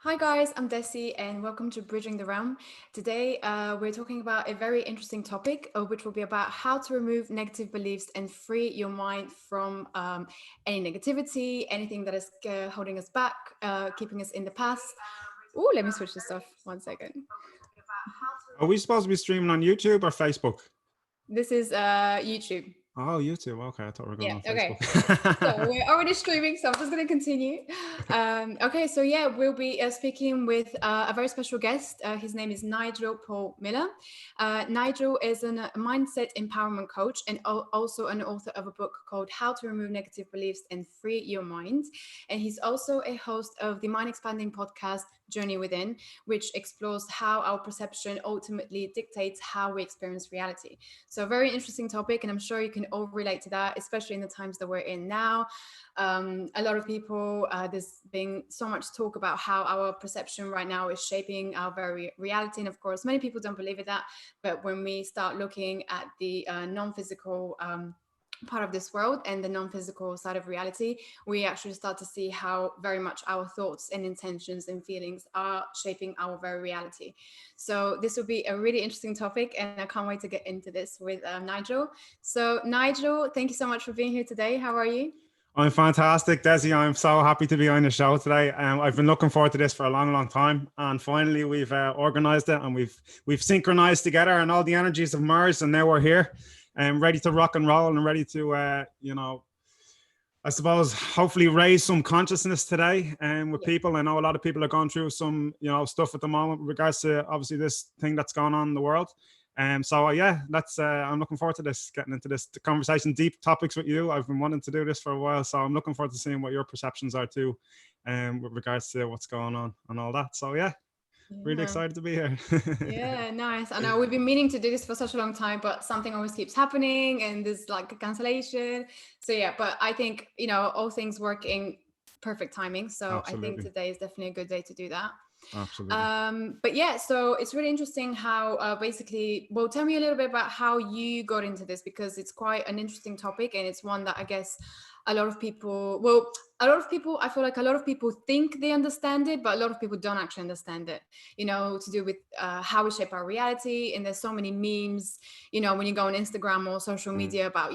Hi guys, I'm Desi and welcome to Bridging the Realm. Today we're talking about a very interesting topic, which will be about how to remove negative beliefs and free your mind from any negativity, anything that is holding us back, keeping us in the past. Oh, let me switch this off 1 second. Are we supposed to be streaming on YouTube or Facebook? This is YouTube. Oh, YouTube. Okay, I thought we were going Yeah, on okay. So Facebook. we're already streaming, so I'm just going to continue. Okay, so yeah, we'll be speaking with a very special guest. His name is Nigel Paul Miller. Nigel is a mindset empowerment coach and also an author of a book called How to Remove Negative Beliefs and Free Your Mind. And he's also a host of the mind expanding podcast Journey Within, which explores how our perception ultimately dictates how we experience reality. So, a very interesting topic, and I'm sure you can all relate to that, especially in the times that we're in now. A lot of people, there's been so much talk about how our perception right now is shaping our very reality. And of course, many people don't believe in that. But when we start looking at the non physical, part of this world and the non-physical side of reality, we actually start to see how very much our thoughts and intentions and feelings are shaping our very reality. So this will be a really interesting topic and I can't wait to get into this with Nigel. So Nigel, thank you so much for being here today. How are you? I'm fantastic, Desi. I'm so happy to be on the show today. I've been looking forward to this for a long, long time, and finally we've organised it and we've synchronized together, and all the energies of Mars, and now we're here, and ready to rock and roll, and ready to, I suppose, hopefully raise some consciousness today, with Yeah. people. I know a lot of people are going through some, stuff at the moment with regards to obviously this thing that's going on in the world. So yeah, that's I'm looking forward to this, getting into this conversation, deep topics with you. I've been wanting to do this for a while, so I'm looking forward to seeing what your perceptions are too, with regards to what's going on and all that. So yeah, really Yeah. excited to be here. Yeah, nice. I know we've been meaning to do this for such a long time, but something always keeps happening and there's like a cancellation. So yeah, but I think, all things work in perfect timing. So I think Absolutely, today is definitely a good day to do that. absolutely. But yeah, so it's really interesting how basically, well, tell me a little bit about how you got into this because it's quite an interesting topic and it's one that I guess a lot of people, well, a lot of people, I feel like a lot of people think they understand it, but a lot of people don't actually understand it, to do with how we shape our reality. And there's so many memes, when you go on Instagram or social Mm, media about,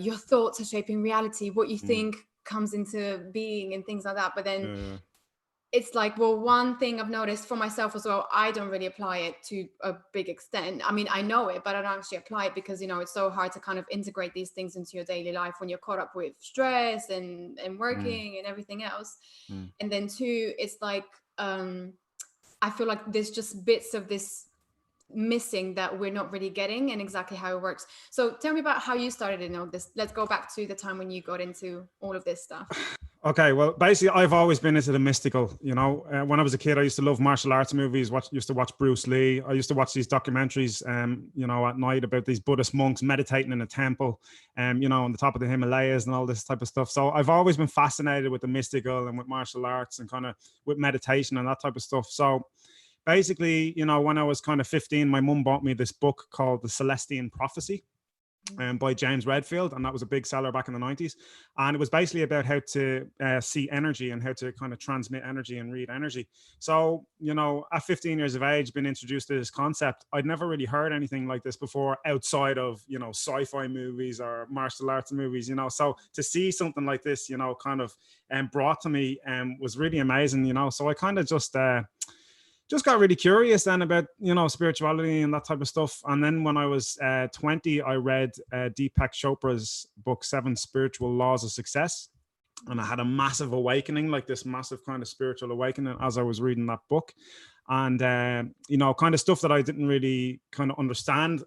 your thoughts are shaping reality, what you mm, think comes into being and things like that. But then yeah, it's like, well, one thing I've noticed for myself as well, I don't really apply it to a big extent. I mean, I know it, but I don't actually apply it because, it's so hard to kind of integrate these things into your daily life when you're caught up with stress and mm, working and everything else. mm. And then two, it's like, I feel like there's just bits of this missing that we're not really getting and exactly how it works. So tell me about how you started in all this. Let's go back to the time when you got into all of this stuff. Okay, well, basically, I've always been into the mystical. When I was a kid, I used to love martial arts movies. Used to watch Bruce Lee. I used to watch these documentaries, at night about these Buddhist monks meditating in a temple, on the top of the Himalayas and all this type of stuff. So I've always been fascinated with the mystical and with martial arts and kind of with meditation and that type of stuff. So basically, when I was kind of 15, my mum bought me this book called The Celestine Prophecy, by James Redfield, and that was a big seller back in the 90s. And it was basically about how to see energy and how to kind of transmit energy and read energy. So, at 15 years of age, being introduced to this concept, I'd never really heard anything like this before outside of, sci-fi movies or martial arts movies, So to see something like this, kind of brought to me was really amazing, So I kind of just got really curious then about spirituality and that type of stuff. And then when I was 20, I read Deepak Chopra's book 7 Spiritual Laws of Success, and I had a massive awakening, like this massive kind of spiritual awakening as I was reading that book. And kind of stuff that I didn't really kind of understand.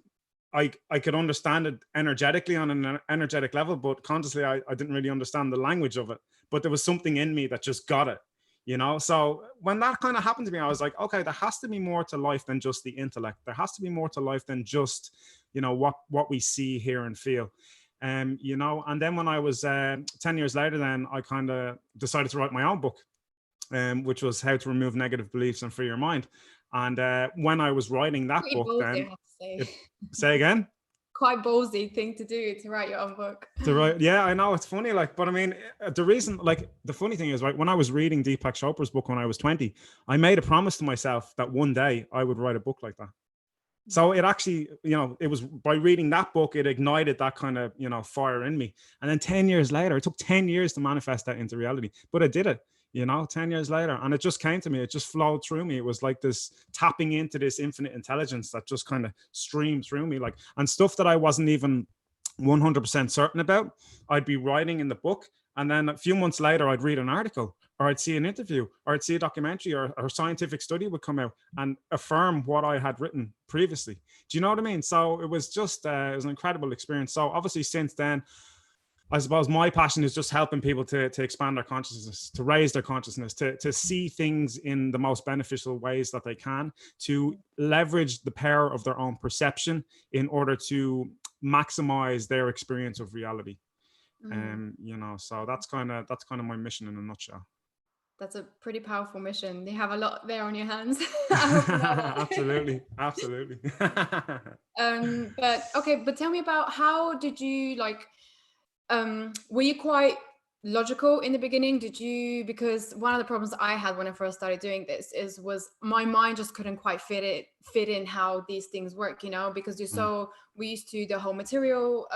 I could understand it energetically on an energetic level, but consciously I didn't really understand the language of it. But there was something in me that just got it. So when that kind of happened to me, I was like, okay, there has to be more to life than just the intellect. There has to be more to life than just what we see, hear, and feel. And then when I was 10 years later, then I kind of decided to write my own book, which was How to Remove Negative Beliefs and Free Your Mind. And when I was writing that Pretty book, bold there, I then have to say. it say again. quite ballsy thing to do, to write your own book. Yeah, I know, it's funny, like, but I mean, the reason, like, the funny thing is, right, when I was reading Deepak Chopra's book when I was 20, I made a promise to myself that one day I would write a book like that. So it actually, it was by reading that book, it ignited that kind of, fire in me. And then 10 years later, it took 10 years to manifest that into reality, but I did it, 10 years later. And it just came to me. It just flowed through me. It was like this tapping into this infinite intelligence that just kind of streamed through me, like, and stuff that I wasn't even 100% certain about, I'd be writing in the book. And then a few months later, I'd read an article, or I'd see an interview, or I'd see a documentary, or a scientific study would come out and affirm what I had written previously. Do you know what I mean? So it was just, it was an incredible experience. So obviously since then, I suppose my passion is just helping people to expand their consciousness, to raise their consciousness, to see things in the most beneficial ways that they can, to leverage the power of their own perception in order to maximize their experience of reality. So that's kind of my mission in a nutshell. That's a pretty powerful mission. You have a lot there on your hands. Absolutely. But tell me about, how did you were you quite logical in the beginning? Because one of the problems I had when I first started doing this was my mind just couldn't quite fit in how these things work, because you're so we used to the whole material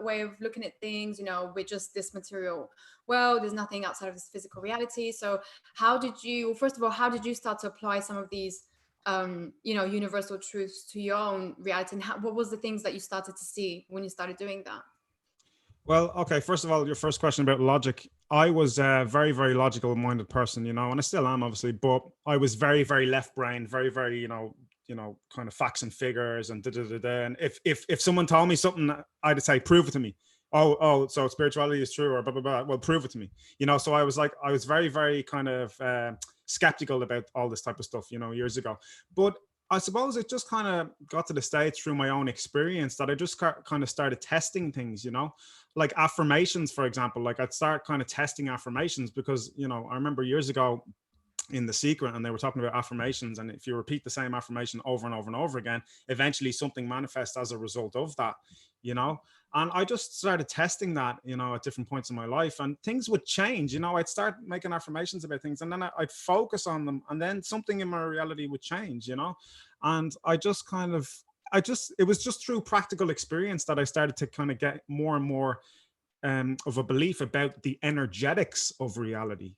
way of looking at things, with just this material. Well, there's nothing outside of this physical reality. So first of all, how did you start to apply some of these universal truths to your own reality, and what was the things that you started to see when you started doing that? Well, okay, first of all, your first question about logic. I was a very, very logical minded person, and I still am, obviously, but I was very, very left brain, very, very, kind of facts and figures and And if someone told me something, I'd say, prove it to me. Oh, so spirituality is true, or blah, blah, blah. Well, prove it to me. So I was very, very kind of skeptical about all this type of stuff, years ago. But I suppose it just kind of got to the stage through my own experience that I just kind of started testing things, like affirmations, for example. Like I'd start kind of testing affirmations because, I remember years ago in The Secret, and they were talking about affirmations. And if you repeat the same affirmation over and over and over again, eventually something manifests as a result of that, And I just started testing that, at different points in my life, and things would change. I'd start making affirmations about things, and then I'd focus on them, and then something in my reality would change, And it was just through practical experience that I started to kind of get more and more of a belief about the energetics of reality.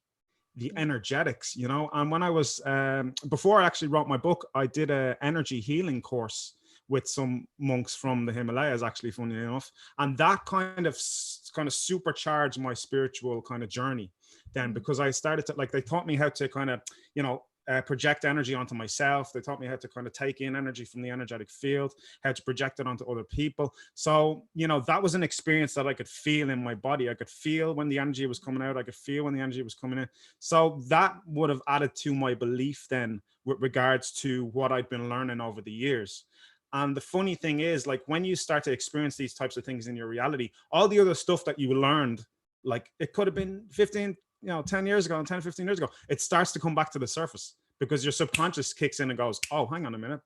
The energetics, And when I was, before I actually wrote my book, I did an energy healing course with some monks from the Himalayas, actually, funny enough. And that kind of supercharged my spiritual kind of journey then, because I started to, they taught me how to kind of, project energy onto myself. They taught me how to kind of take in energy from the energetic field, how to project it onto other people. So, that was an experience that I could feel in my body. I could feel when the energy was coming out. I could feel when the energy was coming in. So that would have added to my belief then with regards to what I'd been learning over the years. And the funny thing is, when you start to experience these types of things in your reality, all the other stuff that you learned, it could have been 10 years ago, and 10, 15 years ago, it starts to come back to the surface because your subconscious kicks in and goes, oh, hang on a minute,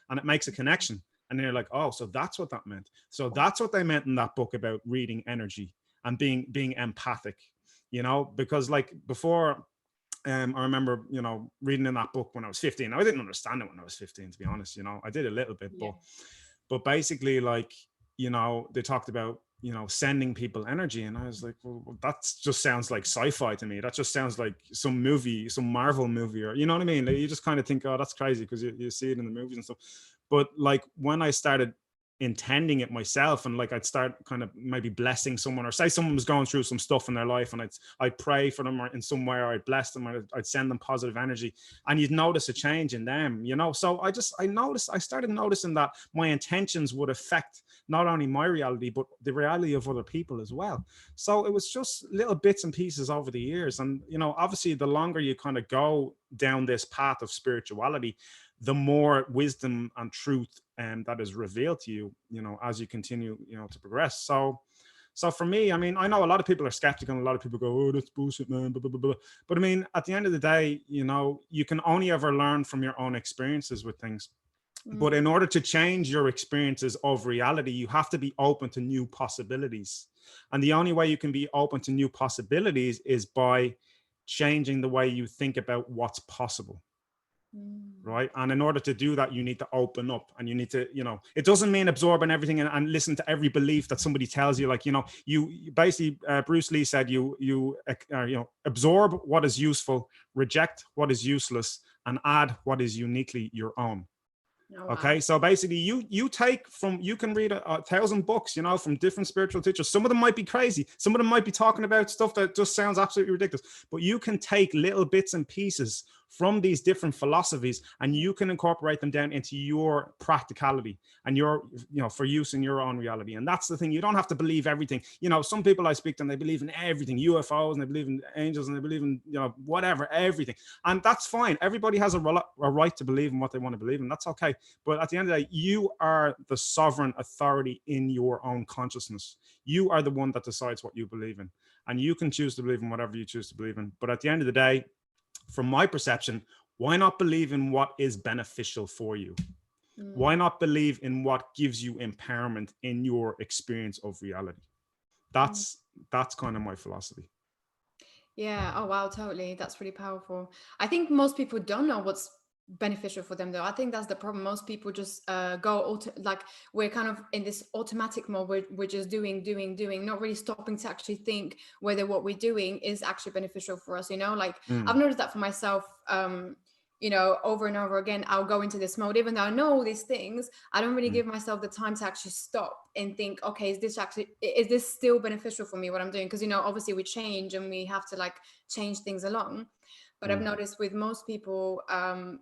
and it makes a connection. And then you're like, oh, so that's what that meant. So that's what they meant in that book about reading energy and being empathic, because before, I remember, reading in that book when I was 15. I didn't understand it when I was 15, to be honest. I did a little bit, but basically, they talked about, sending people energy. And I was like, well, that just sounds like sci-fi to me. That just sounds like some movie, some Marvel movie, or, you know what I mean? You just kind of think, oh, that's crazy because you see it in the movies and stuff. But when I started intending it myself, and I'd start kind of maybe blessing someone, or say someone was going through some stuff in their life, and I'd pray for them, or in some way, or I'd bless them, or I'd send them positive energy, and you'd notice a change in them, So I started noticing that my intentions would affect not only my reality, but the reality of other people as well. So it was just little bits and pieces over the years. And, obviously the longer you kind of go down this path of spirituality, the more wisdom and truth that is revealed to you, as you continue, to progress. So for me, I mean, I know a lot of people are skeptical, and a lot of people go, oh, that's bullshit, man, blah, blah, blah, blah. But I mean, at the end of the day, you can only ever learn from your own experiences with things. But in order to change your experiences of reality, you have to be open to new possibilities. And the only way you can be open to new possibilities is by changing the way you think about what's possible. Right. And in order to do that, you need to open up, and you need to, it doesn't mean absorbing everything and listen to every belief that somebody tells you. Like, you basically, Bruce Lee said, you absorb what is useful, reject what is useless, and add what is uniquely your own. Oh, wow. Okay, so basically you can read 1,000 books, from different spiritual teachers. Some of them might be crazy. Some of them might be talking about stuff that just sounds absolutely ridiculous, but you can take little bits and pieces from these different philosophies, and you can incorporate them down into your practicality and your, for use in your own reality. And that's the thing. You don't have to believe everything. Some people I speak to, and they believe in everything, UFOs, and they believe in angels, and they believe in, whatever, everything. And that's fine. Everybody has a right to believe in what they want to believe in. That's okay. But at the end of the day, you are the sovereign authority in your own consciousness. You are the one that decides what you believe in, and you can choose to believe in whatever you choose to believe in. But at the end of the day, from my perception, why not believe in what is beneficial for you? Why not believe in what gives you empowerment in your experience of reality? That's kind of my philosophy. Yeah. Oh, wow. Totally. That's really powerful. I think most people don't know what's beneficial for them, though. I think that's the problem. Most people just like we're kind of in this automatic mode. We're just doing, not really stopping to actually think whether what we're doing is actually beneficial for us. Like I've noticed that for myself. Over and over again, I'll go into this mode, even though I know all these things. I don't really give myself the time to actually stop and think, okay, is this still beneficial for me, what I'm doing? Because obviously we change and we have to like change things along. But I've noticed with most people,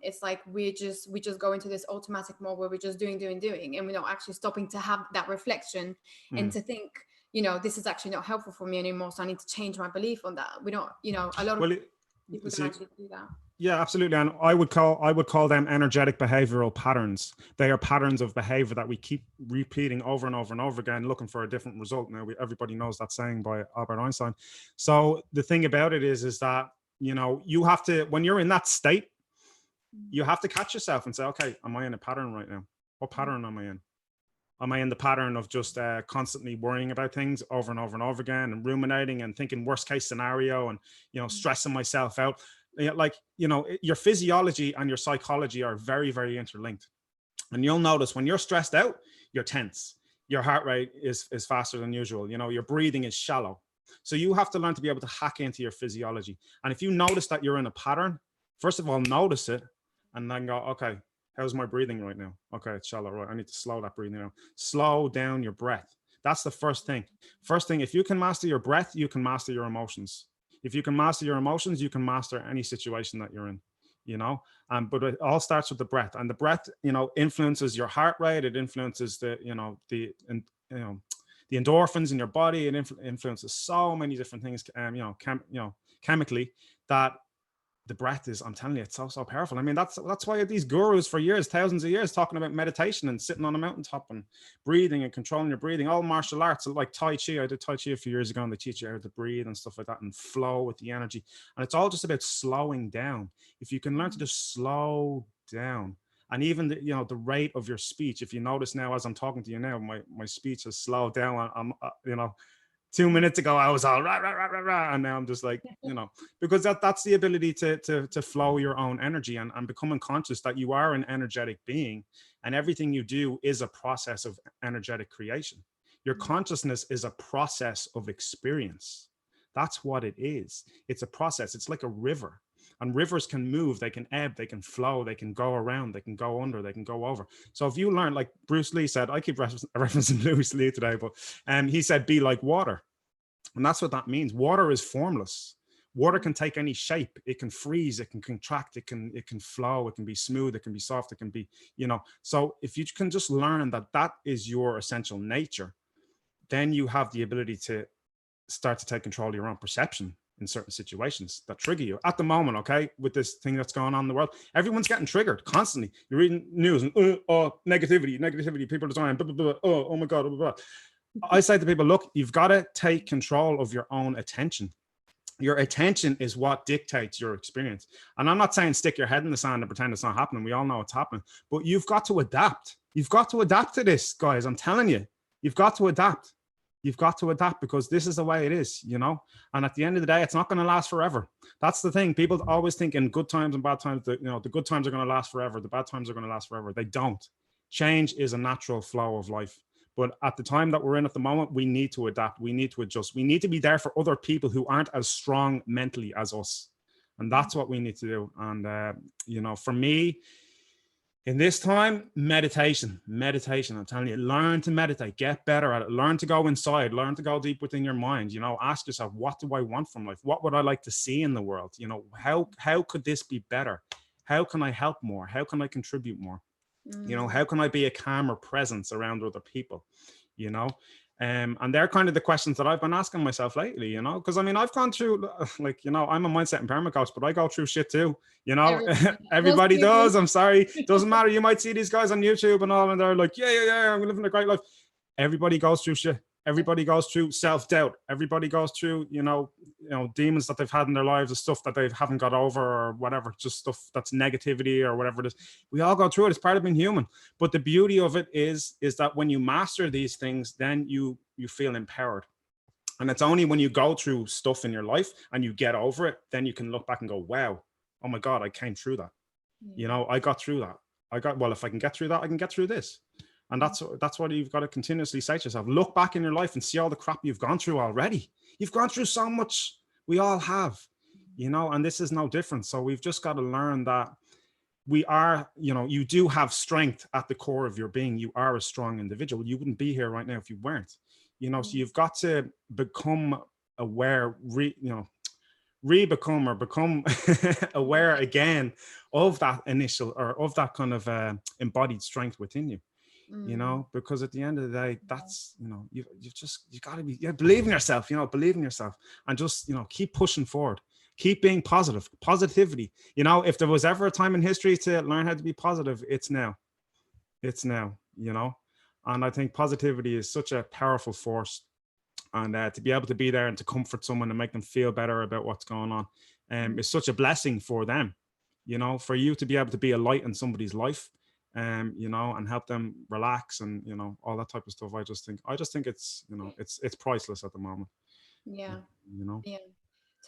it's like we just go into this automatic mode where we're just doing, and we're not actually stopping to have that reflection and to think, this is actually not helpful for me anymore. So I need to change my belief on that. We don't, a lot of people don't actually do that. Yeah, absolutely. And I would call them energetic behavioral patterns. They are patterns of behavior that we keep repeating over and over and over again, looking for a different result. Now, everybody knows that saying by Albert Einstein. So the thing about it is that, you have to, when you're in that state, you have to catch yourself and say, okay, am I in a pattern right now? What pattern am I in? Am I in the pattern of just constantly worrying about things over and over and over again, and ruminating and thinking worst case scenario, and, stressing myself out? Like, your physiology and your psychology are very, very interlinked. And you'll notice when you're stressed out, you're tense. Your heart rate is faster than usual. Your breathing is shallow. So you have to learn to be able to hack into your physiology. And if you notice that you're in a pattern, first of all, notice it, and then go, okay, how's my breathing right now? Okay, it's shallow, right? I need to slow that breathing down. Slow down your breath. That's the first thing. First thing, if you can master your breath, you can master your emotions. If you can master your emotions, you can master any situation that you're in, but it all starts with the breath, and the breath, influences your heart rate. It influences the endorphins in your body. It influences so many different things, chemically, that the breath is, I'm telling you, it's so powerful. I mean, that's why these gurus for years, thousands of years, talking about meditation and sitting on a mountaintop and breathing and controlling your breathing, all martial arts, like Tai Chi. I did Tai Chi a few years ago, and they teach you how to breathe and stuff like that and flow with the energy. And it's all just about slowing down. If you can learn to just slow down, and even the rate of your speech, if you notice now, as I'm talking to you now, my speech has slowed down. I'm 2 minutes ago, I was all rah, rah, rah, rah, rah, and now I'm just like, because that's the ability to flow your own energy and becoming conscious that you are an energetic being, and everything you do is a process of energetic creation. Your consciousness is a process of experience. That's what it is. It's a process. It's like a river. And rivers can move, they can ebb, they can flow, they can go around, they can go under, they can go over. So if you learn, like Bruce Lee said, I keep referencing Bruce Lee today, but he said, be like water. And that's what that means. Water is formless. Water can take any shape. It can freeze, it can contract, it can flow, it can be smooth, it can be soft, it can be, So if you can just learn that is your essential nature, then you have the ability to start to take control of your own perception in certain situations that trigger you. At the moment, okay, with this thing that's going on in the world, everyone's getting triggered constantly. You're reading news and negativity, people are dying, blah, blah, blah, oh my God, blah, blah, blah. I say to people, look, you've got to take control of your own attention. Your attention is what dictates your experience. And I'm not saying stick your head in the sand and pretend it's not happening. We all know it's happening, but you've got to adapt. You've got to adapt to this, guys. I'm telling you, you've got to adapt. You've got to adapt because this is the way it is, you know? And at the end of the day, it's not going to last forever. That's the thing. People always think in good times and bad times that, you know, the good times are going to last forever. The bad times are going to last forever. They don't. Change is a natural flow of life. But at the time that we're in at the moment, we need to adapt. We need to adjust. We need to be there for other people who aren't as strong mentally as us. And that's what we need to do. And, you know, for me, in this time, meditation, I'm telling you, learn to meditate, get better at it, learn to go inside, learn to go deep within your mind, you know, ask yourself, what do I want from life? What would I like to see in the world? You know, how could this be better? How can I help more? How can I contribute more? You know, how can I be a calmer presence around other people, you know? And they're kind of the questions that I've been asking myself lately, you know, because I mean, I've gone through, like, you know, I'm a mindset empowerment coach, but I go through shit too, you know. Everybody does. I'm sorry. Doesn't matter. You might see these guys on YouTube and all, and they're like, yeah, I'm living a great life. Everybody goes through shit. Everybody goes through self-doubt. Everybody goes through, you know, demons that they've had in their lives, the stuff that they haven't got over or whatever, just stuff that's negativity or whatever it is. We all go through it. It's part of being human. But the beauty of it is that when you master these things, then you feel empowered. And it's only when you go through stuff in your life and you get over it, then you can look back and go, wow, oh my God, I came through that. You know, I got through that. Well, if I can get through that, I can get through this. And that's what you've got to continuously say to yourself. Look back in your life and see all the crap you've gone through already. You've gone through so much. We all have, you know, and this is no different. So we've just got to learn that we are, you know, you do have strength at the core of your being. You are a strong individual. You wouldn't be here right now if you weren't, you know, so you've got to become aware, become aware again of that initial or of that kind of embodied strength within you. You know, because at the end of the day, that's, you know, you got to be, believe in yourself, you know, believe in yourself and just, you know, keep pushing forward, keep being positivity. You know, if there was ever a time in history to learn how to be positive, it's now, you know, and I think positivity is such a powerful force, and to be able to be there and to comfort someone and make them feel better about what's going on is such a blessing for them, you know, for you to be able to be a light in somebody's life. You know, and help them relax and, you know, all that type of stuff. I just think it's, you know, it's priceless at the moment. Yeah. You know? Yeah,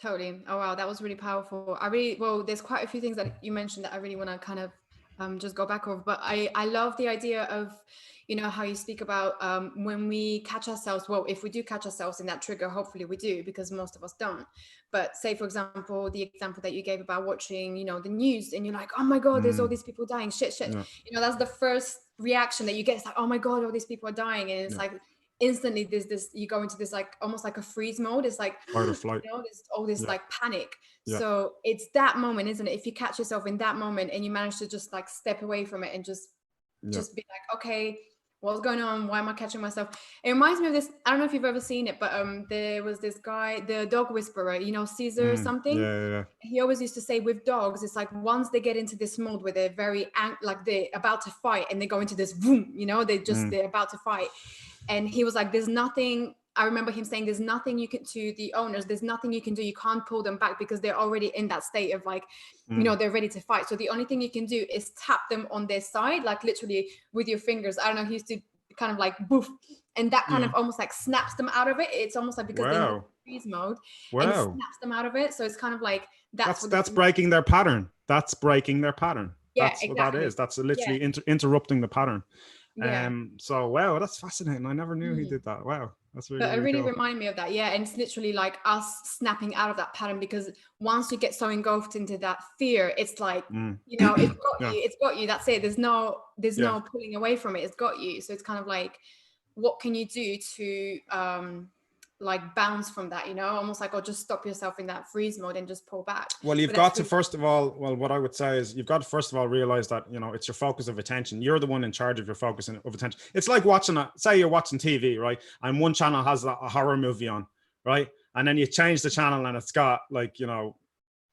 totally. Oh, wow. That was really powerful. There's quite a few things that you mentioned that I really want to kind of just go back over, but I love the idea of, you know, how you speak about when we catch ourselves, well, if we do catch ourselves in that trigger, hopefully we do, because most of us don't. But say, for example, the example that you gave about watching, you know, the news, and you're like, oh my God, there's all these people dying, shit. Yeah. You know, that's the first reaction that you get. It's like, oh my God, all these people are dying. And it's like, instantly this you go into this like almost like a freeze mode. It's like fight or flight. You know, there's all this like panic. Yeah. So it's that moment, isn't it? If you catch yourself in that moment and you manage to just like step away from it and just be like, okay, what's going on? Why am I catching myself? It reminds me of this. I don't know if you've ever seen it, but there was this guy, the dog whisperer, you know, Caesar something. Yeah. He always used to say with dogs, it's like once they get into this mode where they're very like they're about to fight and they go into this boom, you know, they're about to fight. And he was like, there's nothing. I remember him saying, there's nothing you can, to the owners, there's nothing you can do. You can't pull them back because they're already in that state of like, you know, they're ready to fight. So the only thing you can do is tap them on their side, like literally with your fingers. I don't know, he used to kind of like boof. And that kind of almost like snaps them out of it. It's almost like because they're in freeze mode and it snaps them out of it. So it's kind of like, that's breaking their pattern. That's breaking their pattern. Yeah, that's what that is. That's literally interrupting the pattern. So wow, that's fascinating. I never knew he did that. Wow, that's really, it really cool. reminded me of that. Yeah, and it's literally like us snapping out of that pattern, because once you get so engulfed into that fear, it's like you know, it's got you. It's got you. That's it. There's no pulling away from it. It's got you. So it's kind of like, what can you do to like bounce from that, you know, almost like, or just stop yourself in that freeze mode and just pull back. Well, you've got to first of all, what I would say is you've got to first of all realize that, you know, it's your focus of attention. You're the one in charge of your focus of attention. It's like say you're watching TV, right? And one channel has a horror movie on, right? And then you change the channel and it's got like, you know,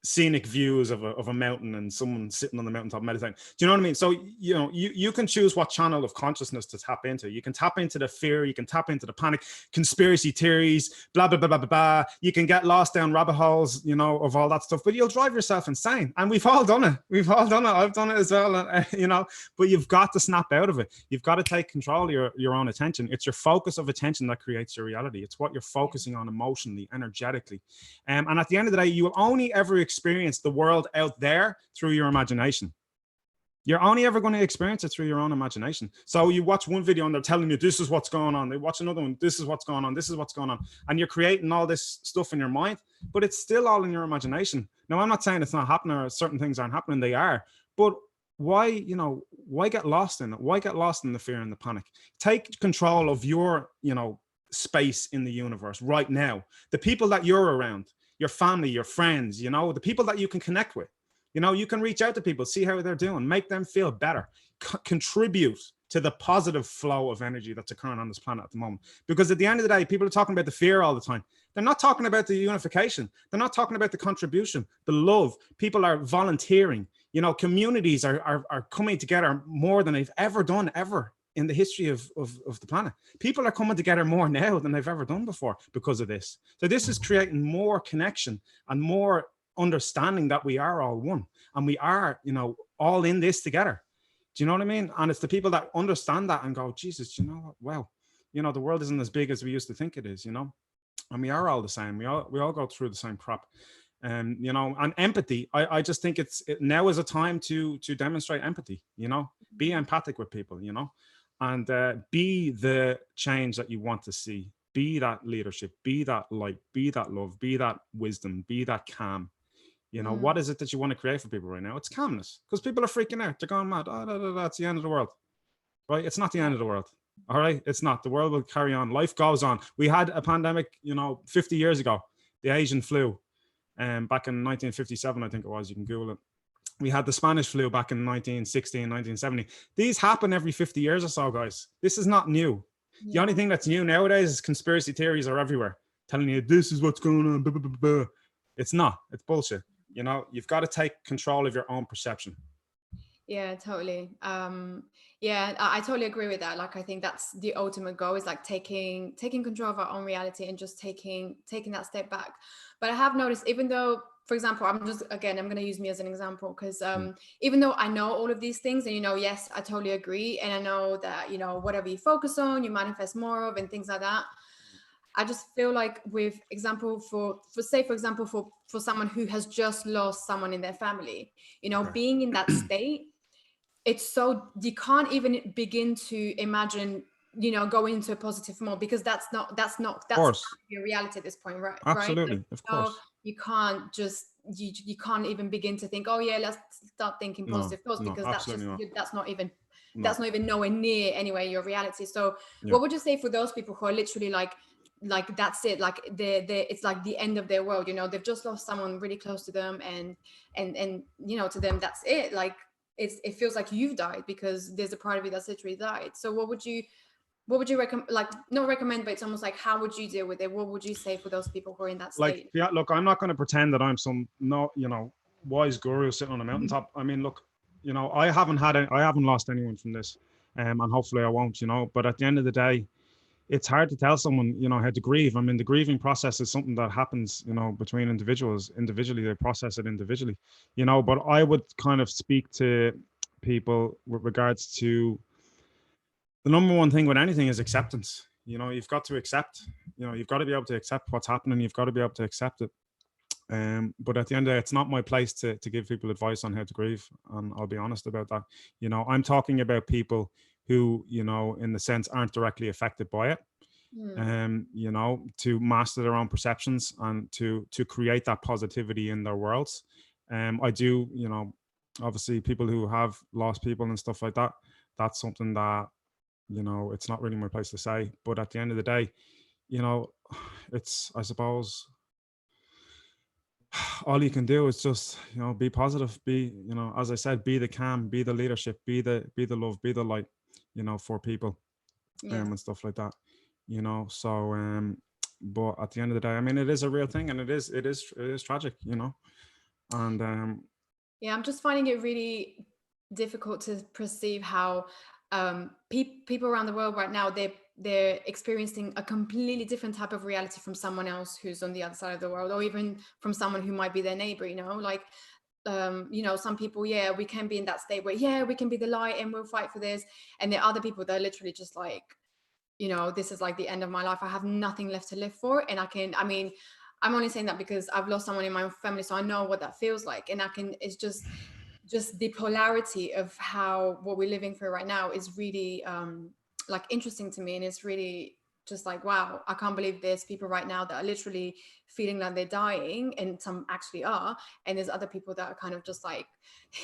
scenic views of a mountain and someone sitting on the mountaintop meditating. Do you know what I mean? So, you know, you can choose what channel of consciousness to tap into. You can tap into the fear, you can tap into the panic, conspiracy theories, blah, blah, blah, blah, blah, blah. You can get lost down rabbit holes, you know, of all that stuff, but you'll drive yourself insane. And we've all done it. We've all done it. I've done it as well, you know, but you've got to snap out of it. You've got to take control of your own attention. It's your focus of attention that creates your reality. It's what you're focusing on emotionally, energetically. And at the end of the day, you will only ever experience the world out there through your imagination. You're only ever going to experience it through your own imagination. So you watch one video and they're telling you this is what's going on. They watch another one, this is what's going on, this is what's going on. And you're creating all this stuff in your mind, but it's still all in your imagination. Now, I'm not saying it's not happening or certain things aren't happening, they are. But why, you know, why get lost in it? Why get lost in the fear and the panic? Take control of your, you know, space in the universe right now. The people that you're around, your family, your friends, you know, the people that you can connect with, you know, you can reach out to people, see how they're doing, make them feel better, contribute to the positive flow of energy that's occurring on this planet at the moment. Because at the end of the day, people are talking about the fear all the time. They're not talking about the unification. They're not talking about the contribution, the love. People are volunteering, you know, communities are coming together more than they've ever done, ever in the history of the planet. People are coming together more now than they've ever done before because of this. So this is creating more connection and more understanding that we are all one and we are, you know, all in this together. Do you know what I mean? And it's the people that understand that and go, Jesus, you know what? Well, you know, the world isn't as big as we used to think it is, you know, and we are all the same. We all go through the same crap. You know, and empathy, I just think now is a time to demonstrate empathy, you know, be empathic with people, you know, and be the change that you want to see, be that leadership, be that light, be that love, be that wisdom, be that calm. You know, what is it that you want to create for people right now? It's calmness, because people are freaking out. They're going mad. It's the end of the world, right? It's not the end of the world. All right. It's not. The world will carry on. Life goes on. We had a pandemic, you know, 50 years ago, the Asian flu, back in 1957, I think it was. You can Google it. We had the Spanish flu back in 1960 and 1970. These happen every 50 years or so, guys. This is not new. Yeah. The only thing that's new nowadays is conspiracy theories are everywhere, telling you this is what's going on. Blah, blah, blah, blah. It's not. It's bullshit. You know, you've got to take control of your own perception. Yeah, totally. Yeah, I totally agree with that. Like, I think that's the ultimate goal, is like taking control of our own reality and just taking that step back. But I have noticed, even though, for example, I'm going to use me as an example, because even though I know all of these things, and, you know, yes, I totally agree. And I know that, you know, whatever you focus on, you manifest more of, and things like that. I just feel like, with example, for someone who has just lost someone in their family, you know, being in that state, it's so, you can't even begin to imagine, you know, going into a positive mode, because that's not your reality at this point, right? Absolutely, like, of course. So you can't just, you can't even begin to think, oh yeah, let's start thinking positive thoughts, because that's not even nowhere near anyway your reality. So what would you say for those people who are literally like that's it, like it's like the end of their world, you know, they've just lost someone really close to them, and you know, to them that's it, like it feels like you've died, because there's a part of you that's literally died. So what would you recommend, like, not recommend, but it's almost like, how would you deal with it? What would you say for those people who are in that state? Like, yeah, look, I'm not going to pretend that I'm some, no, you know, wise guru sitting on a mountaintop. I mean, look, you know, I haven't lost anyone from this, and hopefully I won't, you know, but at the end of the day, it's hard to tell someone, you know, how to grieve. I mean, the grieving process is something that happens, you know, between individuals. Individually, they process it individually, you know, but I would kind of speak to people with regards to the number one thing with anything is acceptance. You know, you've got to accept, you know, you've got to be able to accept what's happening. You've got to be able to accept it. But at the end of the day, it's not my place to give people advice on how to grieve. And I'll be honest about that. You know, I'm talking about people who, you know, in the sense, aren't directly affected by it. You know, to master their own perceptions and to create that positivity in their worlds. I do, you know, obviously people who have lost people and stuff like that, that's something that, you know, it's not really my place to say. But at the end of the day, you know, it's, I suppose, all you can do is just, you know, be positive, be, you know, as I said, be the calm, be the leadership, be the love, be the light, you know, for people, and stuff like that, you know. So but at the end of the day, I mean, it is a real thing, and it is tragic, you know. And yeah, I'm just finding it really difficult to perceive how people around the world right now, they're experiencing a completely different type of reality from someone else who's on the other side of the world, or even from someone who might be their neighbor, you know, like some people, yeah, we can be in that state where, yeah, we can be the light and we'll fight for this, and there are other people that are literally just like, this is like the end of my life. I have nothing left to live for. And I'm only saying that because I've lost someone in my family, so I know what that feels like. And it's just the polarity of how what we're living through right now is really like interesting to me. And it's really just like, wow, I can't believe there's people right now that are literally feeling like they're dying, and some actually are. And there's other people that are kind of just like,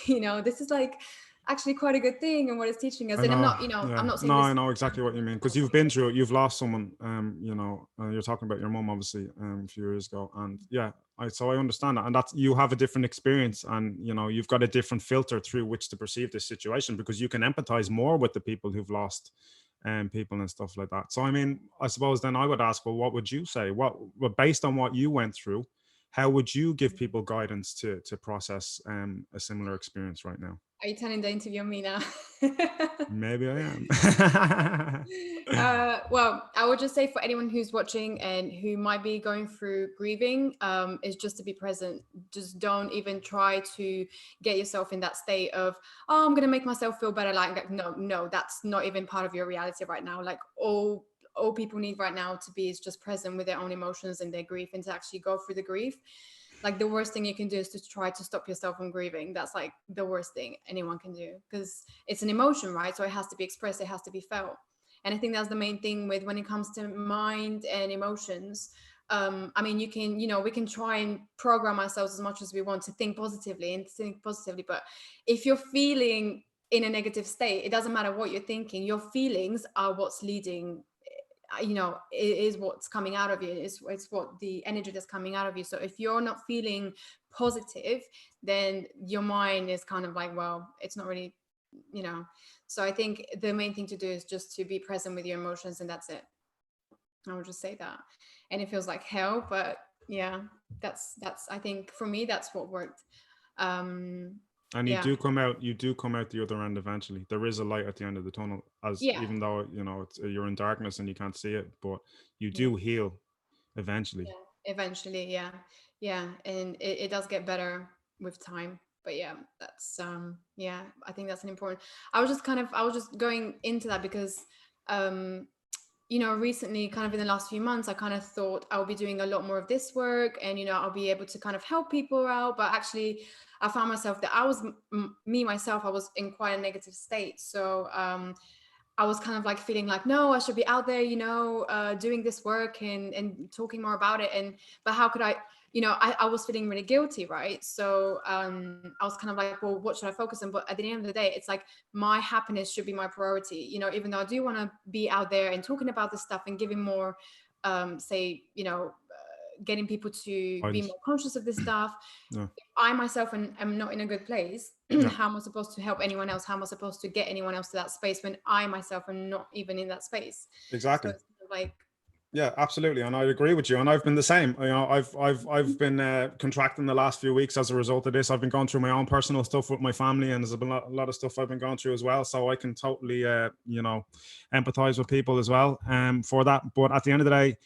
this is like actually quite a good thing and what it's teaching us. I And I'm know, not, yeah, I'm not saying no, this. I know exactly what you mean, because you've been through it. You've lost someone, you're talking about your mum, obviously, a few years ago, and yeah, so I understand that, and that's, you have a different experience, and you've got a different filter through which to perceive this situation, because you can empathize more with the people who've lost people and stuff like that. So I mean, I suppose then I would ask, well, what would you say? Well, based on what you went through, how would you give people guidance to process a similar experience right now? Are you turning the interview on me now? Maybe I am. Well, I would just say for anyone who's watching and who might be going through grieving, is just to be present. Just don't even try to get yourself in that state of, oh, I'm gonna make myself feel better. Like no, that's not even part of your reality right now. Like all people need right now to be is just present with their own emotions and their grief, and to actually go through the grief. Like the worst thing you can do is to try to stop yourself from grieving. That's like the worst thing anyone can do, because it's an emotion, right? So it has to be expressed, it has to be felt. And I think that's the main thing with when it comes to mind and emotions. You can, we can try and program ourselves as much as we want to think positively and think positively, but if you're feeling in a negative state, it doesn't matter what you're thinking. Your feelings are what's leading, it is what's coming out of you. It's what the energy that's coming out of you. So if you're not feeling positive, then your mind is kind of like, well, it's not really, so I think the main thing to do is just to be present with your emotions, and that's it. I would just say that. And it feels like hell, but yeah, that's I think for me that's what worked. And Yeah, you do come out the other end eventually. There is a light at the end of the tunnel, as yeah, even though you're in darkness and you can't see it, but you yeah, do heal eventually. yeah. Eventually, yeah, and it does get better with time. But yeah, that's yeah, I think that's an important. I was just going into that because recently, kind of in the last few months, I kind of thought I'll be doing a lot more of this work, and I'll be able to kind of help people out. But actually, I found myself that I was me myself, I was in quite a negative state. So I was kind of like feeling like, no, I should be out there, doing this work and talking more about it. But how could I, I was feeling really guilty, right? So I was kind of like, well, what should I focus on? But at the end of the day, it's like my happiness should be my priority, even though I do want to be out there and talking about this stuff and giving more, getting people to be more conscious of this stuff. Yeah. I myself am not in a good place. Yeah. How am I supposed to help anyone else? How am I supposed to get anyone else to that space when I myself am not even in that space? Exactly. So it's kind of like, yeah, absolutely, and I agree with you. And I've been the same. I've been contracting the last few weeks as a result of this. I've been going through my own personal stuff with my family, and there's been a lot of stuff I've been going through as well. So I can totally, empathize with people as well, for that. But at the end of the day,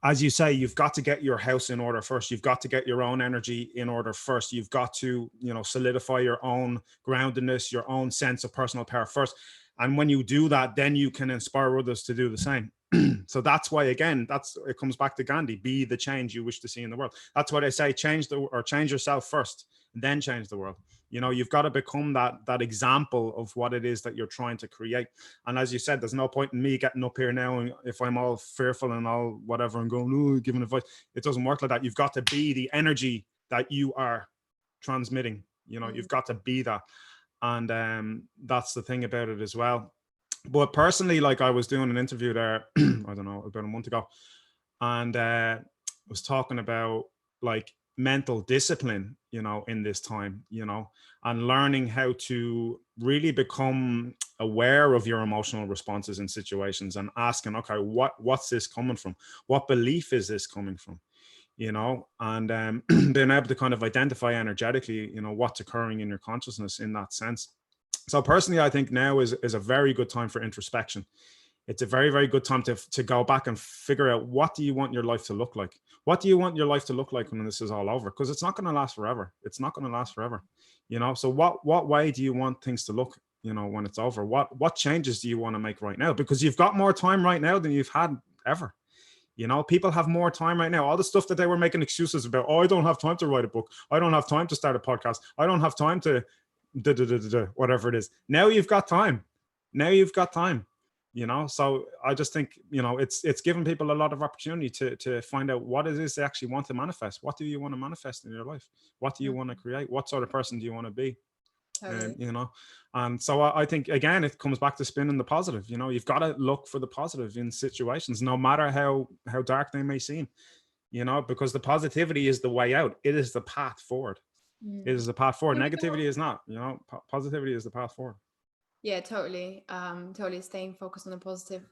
as you say, you've got to get your house in order first. You've got to get your own energy in order first. You've got to, solidify your own groundedness, your own sense of personal power first. And when you do that, then you can inspire others to do the same. So that's why, again, it comes back to Gandhi: be the change you wish to see in the world. That's why they say change yourself first, then change the world. You've got to become that example of what it is that you're trying to create. And as you said, there's no point in me getting up here now, and if I'm all fearful and all whatever and going, oh, giving advice, it doesn't work like that. You've got to be the energy that you are transmitting. You've got to be that. And that's the thing about it as well. But personally, like, I was doing an interview there, I don't know, about a month ago, and was talking about like mental discipline, in this time, and learning how to really become aware of your emotional responses in situations, and asking, okay, what's this coming from? What belief is this coming from? and being able to kind of identify energetically, what's occurring in your consciousness in that sense. So personally, I think now is a very good time for introspection. It's a very, very good time to go back and figure out, what do you want your life to look like? What do you want your life to look like when this is all over? Because it's not going to last forever. It's not going to last forever. So what way do you want things to look, when it's over? What changes do you want to make right now? Because you've got more time right now than you've had ever. People have more time right now. All the stuff that they were making excuses about, I don't have time to write a book, I don't have time to start a podcast, I don't have time to whatever it is. Now you've got time. So I just think, it's given people a lot of opportunity to find out what it is they actually want to manifest. What do you want to manifest in your life? What do you want to create? What sort of person do you want to be? Totally. And so I think, again, it comes back to spinning the positive. You've got to look for the positive in situations, no matter how dark they may seem, because the positivity is the way out. It is the path forward. It is the path forward. Negativity is not, positivity is the path forward. Yeah, totally. Totally staying focused on the positive.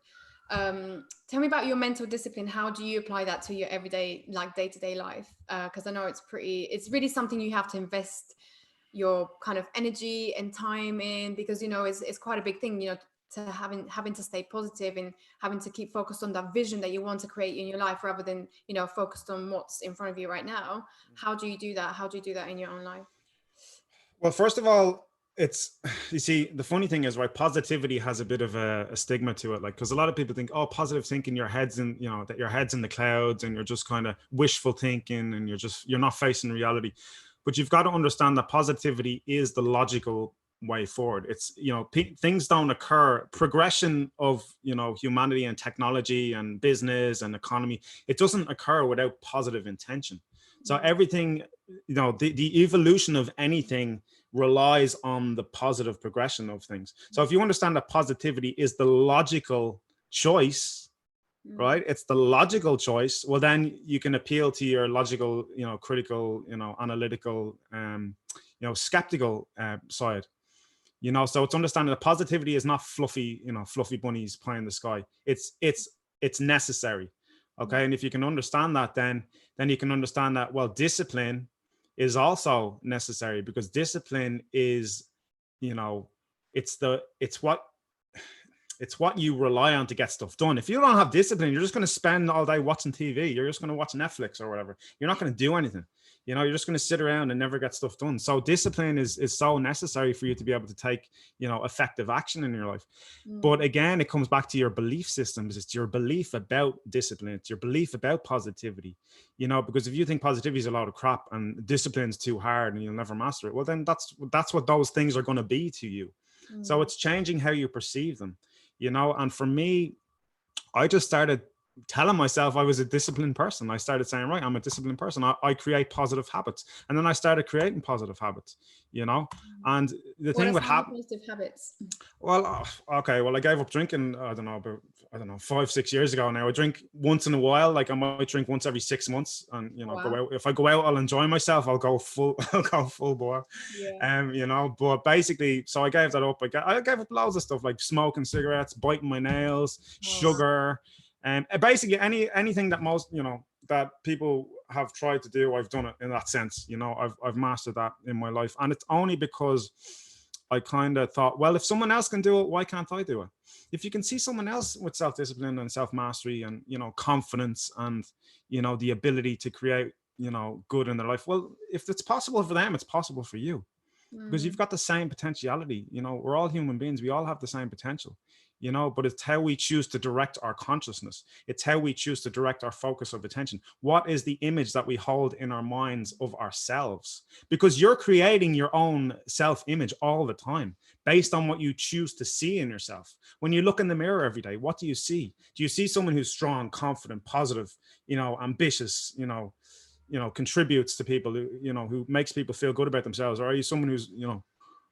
Tell me about your mental discipline. How do you apply that to your everyday, like day-to-day life? Because I know it's really something you have to invest your kind of energy and time in, because it's quite a big thing, to having to stay positive and having to keep focused on that vision that you want to create in your life, rather than focused on what's in front of you right now. How do you do that? How do you do that in your own life? Well, first of all, you see, the funny thing is, right, positivity has a bit of a stigma to it, like, because a lot of people think, oh, positive thinking, your head's in, that your head's in the clouds and you're just kind of wishful thinking and you're not facing reality. But you've got to understand that positivity is the logical way forward. It's, things don't occur. Progression of, humanity and technology and business and economy, it doesn't occur without positive intention. So everything, the evolution of anything relies on the positive progression of things. So if you understand that positivity is the logical choice, right? It's the logical choice. Well, then you can appeal to your logical, critical, analytical, skeptical side. So it's understanding that positivity is not fluffy, fluffy bunnies pie in the sky. It's necessary. Okay. And if you can understand that, then you can understand that, well, discipline is also necessary, because discipline is, it's what you rely on to get stuff done. If you don't have discipline, you're just going to spend all day watching TV. You're just going to watch Netflix or whatever. You're not going to do anything. You're just going to sit around and never get stuff done. So discipline is so necessary for you to be able to take, effective action in your life. But again, it comes back to your belief systems. It's your belief about discipline. It's your belief about positivity, because if you think positivity is a lot of crap and discipline's too hard and you'll never master it, well, then that's what those things are going to be to you. So it's changing how you perceive them, and for me, I just started telling myself I was a disciplined person. I started saying, right, I'm a disciplined person. I create positive habits. And then I started creating positive habits, and the thing with positive habits. Well, okay. Well, I gave up drinking, I don't know, 5-6 years ago now. I drink once in a while. Like I might drink once every 6 months, and go out. If I go out, I'll enjoy myself. I'll go full bore. Yeah. But basically, so I gave that up. I gave up loads of stuff, like smoking cigarettes, biting my nails, sugar. And basically anything that most, that people have tried to do, I've done it in that sense. I've mastered that in my life. And it's only because I kind of thought, well, if someone else can do it, why can't I do it? If you can see someone else with self-discipline and self-mastery and, confidence and, the ability to create, good in their life, well, if it's possible for them, it's possible for you. Because you've got the same potentiality. We're all human beings. We all have the same potential. But it's how we choose to direct our consciousness. It's how we choose to direct our focus of attention. What is the image that we hold in our minds of ourselves? Because you're creating your own self-image all the time based on what you choose to see in yourself. When you look in the mirror every day, what do you see? Do you see someone who's strong, confident, positive, ambitious, contributes to people, who makes people feel good about themselves? Or are you someone who's,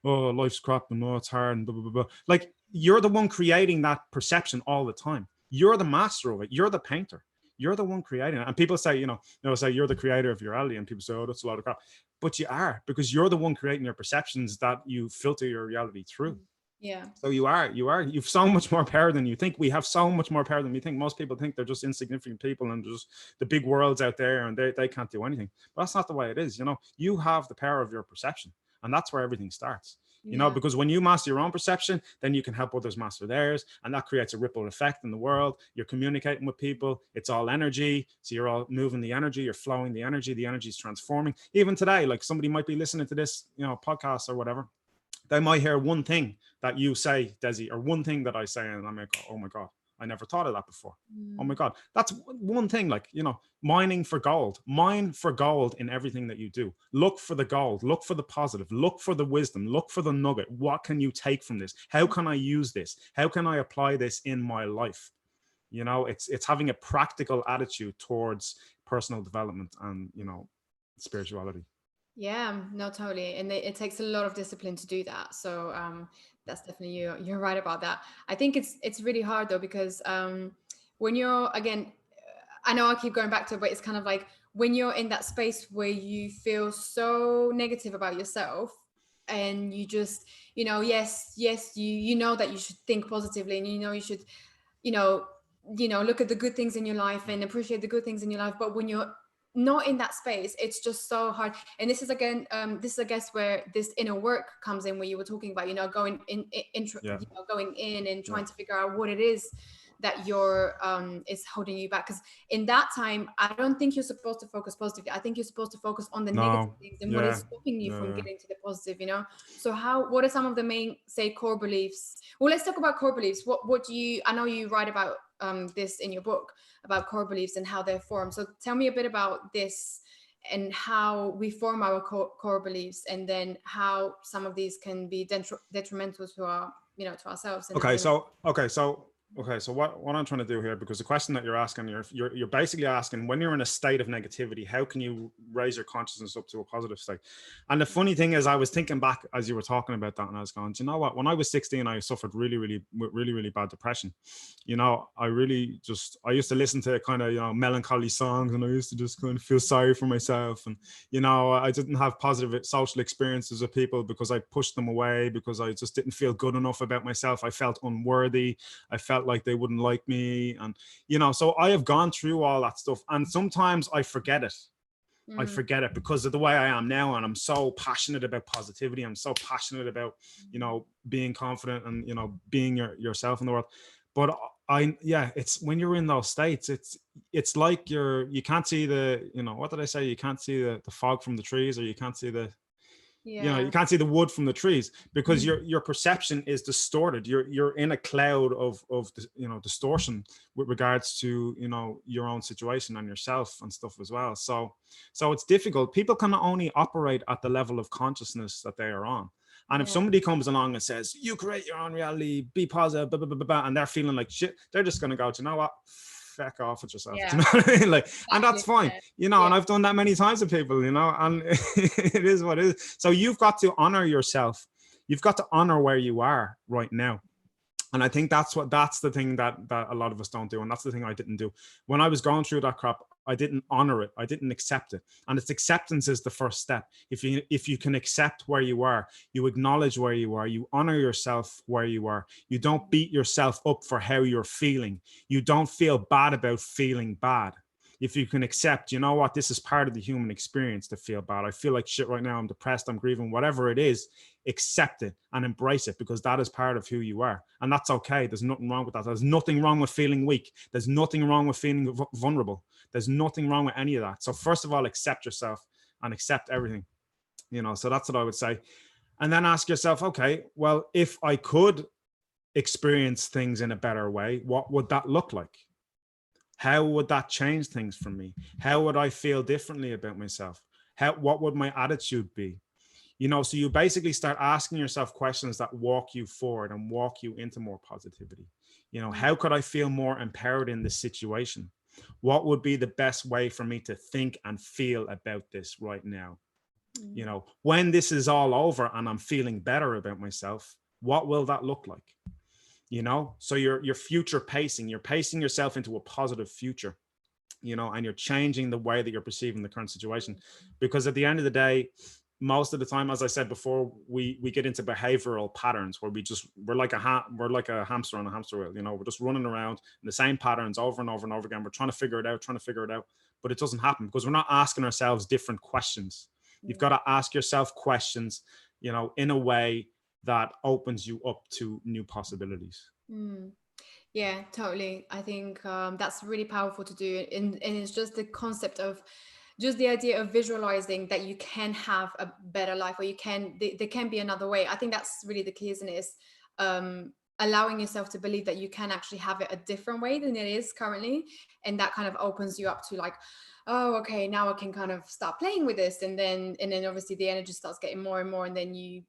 oh, life's crap and oh, it's hard and blah, blah, blah. Like, you're the one creating that perception all the time. You're the master of it. You're the painter. You're the one creating it. And people say, say you're the creator of your reality. And people say, oh, that's a lot of crap. But you are, because you're the one creating your perceptions that you filter your reality through. Yeah. So you've so much more power than you think. We have so much more power than we think. Most people think they're just insignificant people and just the big world's out there and they can't do anything. But that's not the way it is. You know, you have the power of your perception, and that's where everything starts. You know, Yeah. because when you master your own perception, then you can help others master theirs. And that creates a ripple effect in the world. You're communicating with people. It's all energy. So you're all moving the energy, you're flowing the energy is transforming. Even today, like somebody might be listening to this, you know, podcast or whatever. They might hear one thing that you say, Desi, or one thing that I say, and I'm like, oh my God, I never thought of that before. Oh my God. That's one thing, like, you know, mining for gold. Mine for gold in everything that you do. Look for the gold, look for the positive, look for the wisdom, look for the nugget. What can you take from this? How can I use this? How can I apply this in my life? You know, it's having a practical attitude towards personal development and, you know, spirituality. Yeah, no, totally. And it takes a lot of discipline to do that. So that's definitely you're right about that. I think it's really hard though, because when you're, again, I know I keep going back to it, but it's kind of like when you're in that space where you feel so negative about yourself, and you just, you know, yes, you know that you should think positively, and you know you should, you know, look at the good things in your life and appreciate the good things in your life. But when you're not in that space, it's just so hard. And this is, again, this is, I guess, where this inner work comes in, where you were talking about, you know, going in, Yeah. you know, going in and trying Yeah. to figure out what it is that you're is holding you back. Because in that time, I don't think you're supposed to focus positively. I think you're supposed to focus on the negative No. things and what is Yeah. stopping you from Yeah. getting to the positive, you know. So what are some of the main, say, core beliefs? Well, let's talk about core beliefs. What do you, I know you write about this in your book, about core beliefs and how they're formed. So tell me a bit about this and how we form our core beliefs, and then how some of these can be detrimental to our, you know, to ourselves. And Okay, so what I'm trying to do here, because the question that you're asking, you're basically asking, when you're in a state of negativity, how can you raise your consciousness up to a positive state? And the funny thing is, I was thinking back as you were talking about that, and I was going, do you know what? When I was 16, I suffered really bad depression. You know, I used to listen to kind of, you know, melancholy songs, and I used to just kind of feel sorry for myself. And, you know, I didn't have positive social experiences with people because I pushed them away, because I just didn't feel good enough about myself. I felt unworthy. I felt like they wouldn't like me. And, you know, so I have gone through all that stuff, and sometimes I forget it. I forget it because of the way I am now. And I'm so passionate about positivity. I'm so passionate about, you know, being confident and, you know, being yourself in the world. But it's when you're in those states, it's like you can't see the, you know, what did I say? You can't see the fog from the trees, or you can't see the, you know, you can't see the wood from the trees, because your perception is distorted. You're in a cloud of you know, distortion with regards to, you know, your own situation and yourself and stuff as well. So it's difficult. People can only operate at the level of consciousness that they are on. And if somebody comes along and says, you create your own reality, be positive, blah, blah, blah, blah, blah, and they're feeling like shit, they're just going to go, do you know what? Feck off with yourself. Do you know what I mean? Like, and that's fine, you know, and I've done that many times with people, you know, and it is what it is. So you've got to honor yourself. You've got to honor where you are right now. And I think that's the thing that a lot of us don't do. And that's the thing I didn't do. When I was going through that crap, I didn't honor it. I didn't accept it. And its acceptance is the first step. If you can accept where you are, you acknowledge where you are, you honor yourself where you are. You don't beat yourself up for how you're feeling. You don't feel bad about feeling bad. If you can accept, you know what, this is part of the human experience to feel bad. I feel like shit right now. I'm depressed. I'm grieving, whatever it is, accept it and embrace it, because that is part of who you are. And that's okay. There's nothing wrong with that. There's nothing wrong with feeling weak. There's nothing wrong with feeling vulnerable. There's nothing wrong with any of that. So first of all, accept yourself and accept everything, you know, so that's what I would say. And then ask yourself, okay, well, if I could experience things in a better way, what would that look like? How would that change things for me? How would I feel differently about myself? What would my attitude be? You know, so you basically start asking yourself questions that walk you forward and walk you into more positivity. You know, how could I feel more empowered in this situation? What would be the best way for me to think and feel about this right now? You know, when this is all over and I'm feeling better about myself, what will that look like? You know, so you're future pacing, you're pacing yourself into a positive future, you know, and you're changing the way that you're perceiving the current situation. Because at the end of the day, most of the time, as I said before, we get into behavioral patterns where we're like a hamster on a hamster wheel. You know, we're just running around in the same patterns over and over and over again. We're trying to figure it out, but it doesn't happen because we're not asking ourselves different questions. You've got to ask yourself questions, you know, in a way that opens you up to new possibilities. Yeah, totally. I think that's really powerful to do. And it's just the concept of just the idea of visualizing that you can have a better life, or there can be another way. I think that's really the key, isn't it? Is allowing yourself to believe that you can actually have it a different way than it is currently. And that kind of opens you up to like, oh, okay, now I can kind of start playing with this. And then obviously the energy starts getting more and more. And then you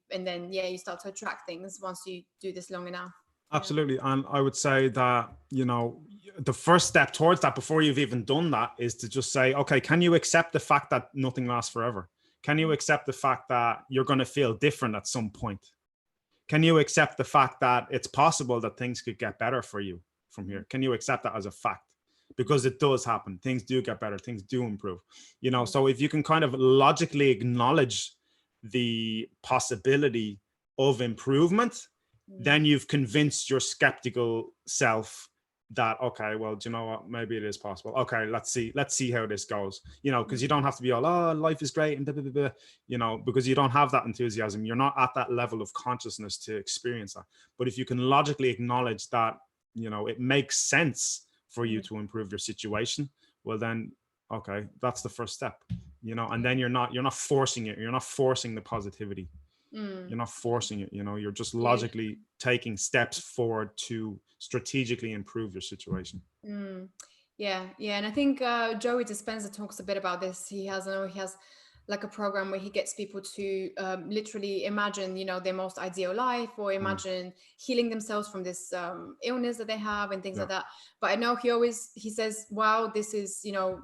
start to attract things once you do this long enough. Absolutely. And I would say that, you know, the first step towards that before you've even done that is to just say, okay, can you accept the fact that nothing lasts forever? Can you accept the fact that you're going to feel different at some point? Can you accept the fact that it's possible that things could get better for you from here? Can you accept that as a fact? Because it does happen. Things do get better. Things do improve. You know, so if you can kind of logically acknowledge the possibility of improvement, then you've convinced your skeptical self that, okay, well, do you know what? Maybe it is possible. Okay, let's see how this goes. You know, because you don't have to be all, oh, life is great and blah, blah, blah, blah, you know, because you don't have that enthusiasm. You're not at that level of consciousness to experience that. But if you can logically acknowledge that, you know, it makes sense for you to improve your situation, well, then, okay, that's the first step, you know, and then you're not forcing it. You're not forcing the positivity. You're not forcing it, you know, you're just logically taking steps forward to strategically improve your situation. Yeah. And I think Joey Dispenza talks a bit about this. He has like a program where he gets people to literally imagine, you know, their most ideal life, or imagine healing themselves from this illness that they have and things like that. But I know he says, wow, this is, you know,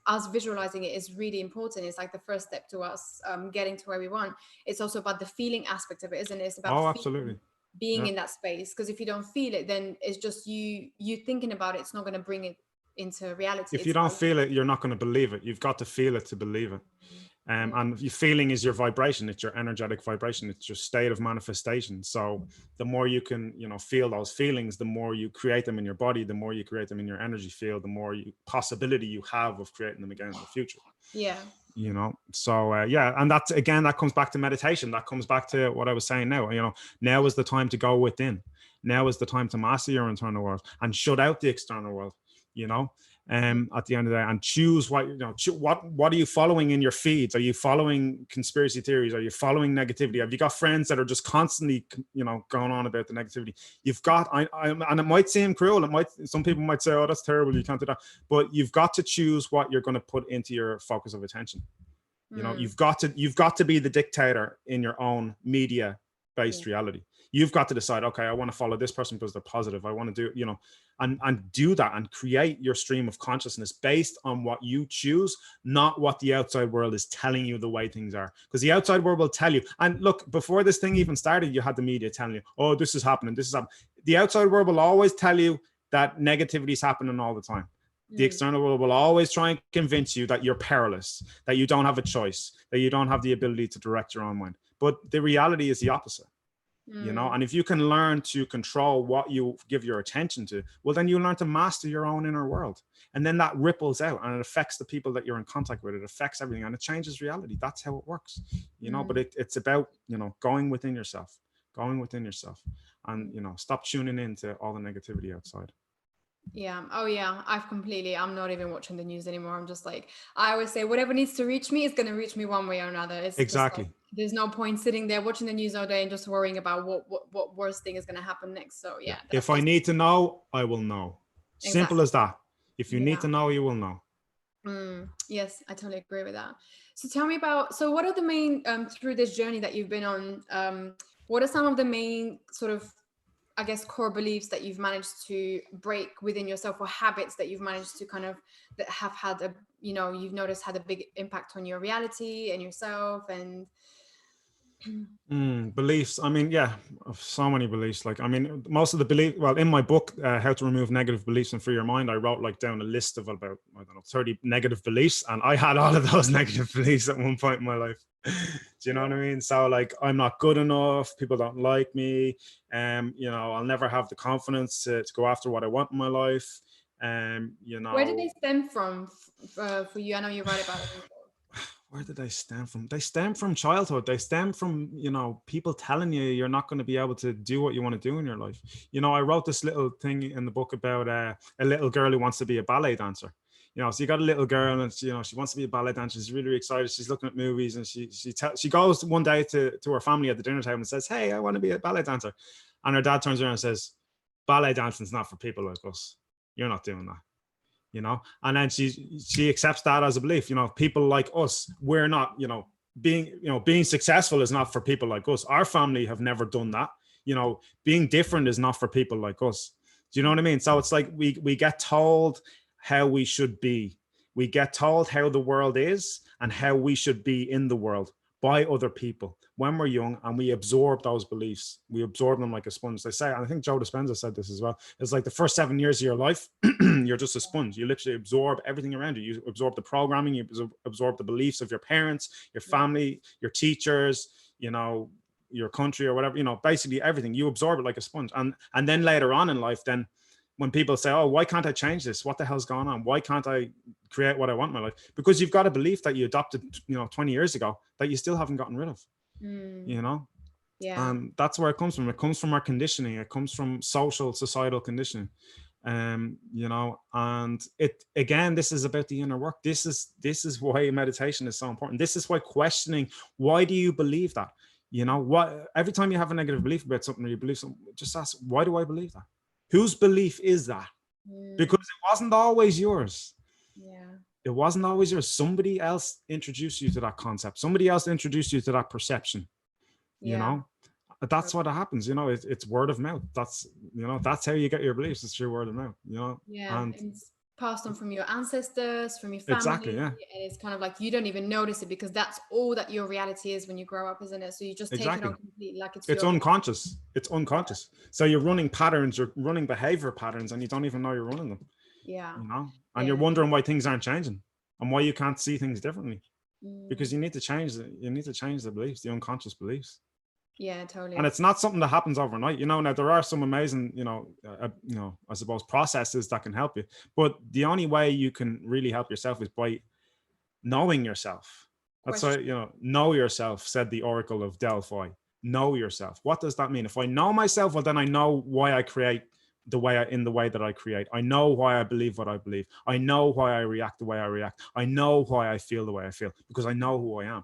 us visualizing it is really important. It's like the first step to us getting to where we want. It's also about the feeling aspect of it, isn't it? It's about absolutely being in that space, because if you don't feel it, then it's just you thinking about it. It's not going to bring it into reality. If you don't feel it, you're not going to believe it. You've got to feel it to believe it. And your feeling is your vibration. It's your energetic vibration. It's your state of manifestation. So the more you can, you know, feel those feelings, the more you create them in your body, the more you create them in your energy field, the more possibility you have of creating them again in the future. Yeah. You know, so and that's, again, that comes back to meditation. That comes back to what I was saying now. You know, now is the time to go within. Now is the time to master your internal world and shut out the external world, you know, at the end of the day, and choose what, you know, what are you following in your feeds? Are you following conspiracy theories? Are you following negativity? Have you got friends that are just constantly, you know, going on about the negativity? You've got, and it might seem cruel. Some people might say, oh, that's terrible, you can't do that. But you've got to choose what you're going to put into your focus of attention. You know, you've got to be the dictator in your own media based reality. You've got to decide, okay, I want to follow this person because they're positive. I want to do, you know, and do that and create your stream of consciousness based on what you choose, not what the outside world is telling you the way things are. Because the outside world will tell you. And look, before this thing even started, you had the media telling you, oh, this is happening, this is happening. The outside world will always tell you that negativity is happening all the time. The external world will always try and convince you that you're powerless, that you don't have a choice, that you don't have the ability to direct your own mind. But the reality is the opposite. You know, and if you can learn to control what you give your attention to, well, then you learn to master your own inner world. And then that ripples out and it affects the people that you're in contact with. It affects everything and it changes reality. That's how it works, you know, but it's about, you know, going within yourself and, you know, stop tuning into all the negativity outside. Yeah. Oh yeah. I'm not even watching the news anymore. I'm just like, I always say whatever needs to reach me is going to reach me one way or another. It's exactly. Like, there's no point sitting there watching the news all day and just worrying about what worst thing is going to happen next. So yeah. If I need to know, I will know. Exactly. Simple as that. If you need to know, you will know. Yes, I totally agree with that. So tell me about, so what are the main, through this journey that you've been on, what are some of the main sort of, I guess, core beliefs that you've managed to break within yourself, or habits that you've managed to kind of, that have had a, you know, you've noticed had a big impact on your reality and yourself? And Beliefs. I mean, yeah, so many beliefs. Like, I mean, most of the well, in my book, How to Remove Negative Beliefs and Free Your Mind, I wrote like down a list of about, I don't know, 30 negative beliefs. And I had all of those negative beliefs at one point in my life. Do you know what I mean? So like, I'm not good enough. People don't like me. You know, I'll never have the confidence to go after what I want in my life. You know. Where did they stem from for you? I know you write about it. Where did they stem from? They stem from childhood. They stem from, you know, people telling you you're not going to be able to do what you want to do in your life. You know, I wrote this little thing in the book about a little girl who wants to be a ballet dancer. You know, so you got a little girl and, you know, she wants to be a ballet dancer. She's really, really excited. She's looking at movies and she goes one day to her family at the dinner table and says, "Hey, I want to be a ballet dancer." And her dad turns around and says, "Ballet dancing is not for people like us. You're not doing that." You know, and then she accepts that as a belief. You know, people like us, we're not, you know, being successful is not for people like us. Our family have never done that. You know, being different is not for people like us. Do you know what I mean? So it's like we get told how we should be. We get told how the world is and how we should be in the world by other people when we're young, and we absorb those beliefs. We absorb them like a sponge. They say, and I think Joe Dispenza said this as well, it's like the first 7 years of your life, you're just a sponge. You literally absorb everything around you. You absorb the programming, you absorb the beliefs of your parents, your family, your teachers, you know, your country or whatever, you know, basically everything. You absorb it like a sponge. And then later on in life, then when people say, "Oh, why can't I change this? What the hell's going on? Why can't I create what I want in my life?" Because you've got a belief that you adopted, you know, 20 years ago that you still haven't gotten rid of. You know. Yeah. And that's where it comes from. It comes from our conditioning. It comes from societal conditioning. You know, and it, again, this is about the inner work. This is why meditation is so important. This is why questioning, why do you believe that? You know, what, every time you have a negative belief about something or you believe something, just ask, why do I believe that? Whose belief is that? Because it wasn't always yours. Yeah. It wasn't always yours. Somebody else introduced you to that concept. Somebody else introduced you to that perception. You know, that's what happens. You know, it's word of mouth. That's, you know, that's how you get your beliefs. It's through word of mouth, you know. Yeah. And it's passed on from your ancestors, from your family. Exactly, yeah. And it's kind of like you don't even notice it because that's all that your reality is when you grow up, isn't it? So you just take it on completely like it's your unconscious. It's unconscious. So you're running patterns, you're running behavior patterns, and you don't even know you're running them. Yeah. You know, and you're wondering why things aren't changing and why you can't see things differently. Because you need to change the beliefs, the unconscious beliefs. Yeah, totally. And it's not something that happens overnight. You know, now there are some amazing, you know, I suppose processes that can help you. But the only way you can really help yourself is by knowing yourself. That's why, you know yourself, said the Oracle of Delphi. Know yourself. What does that mean? If I know myself, well, then I know why I create the way that I create. I know why I believe what I believe. I know why I react the way I react. I know why I feel the way I feel, because I know who I am.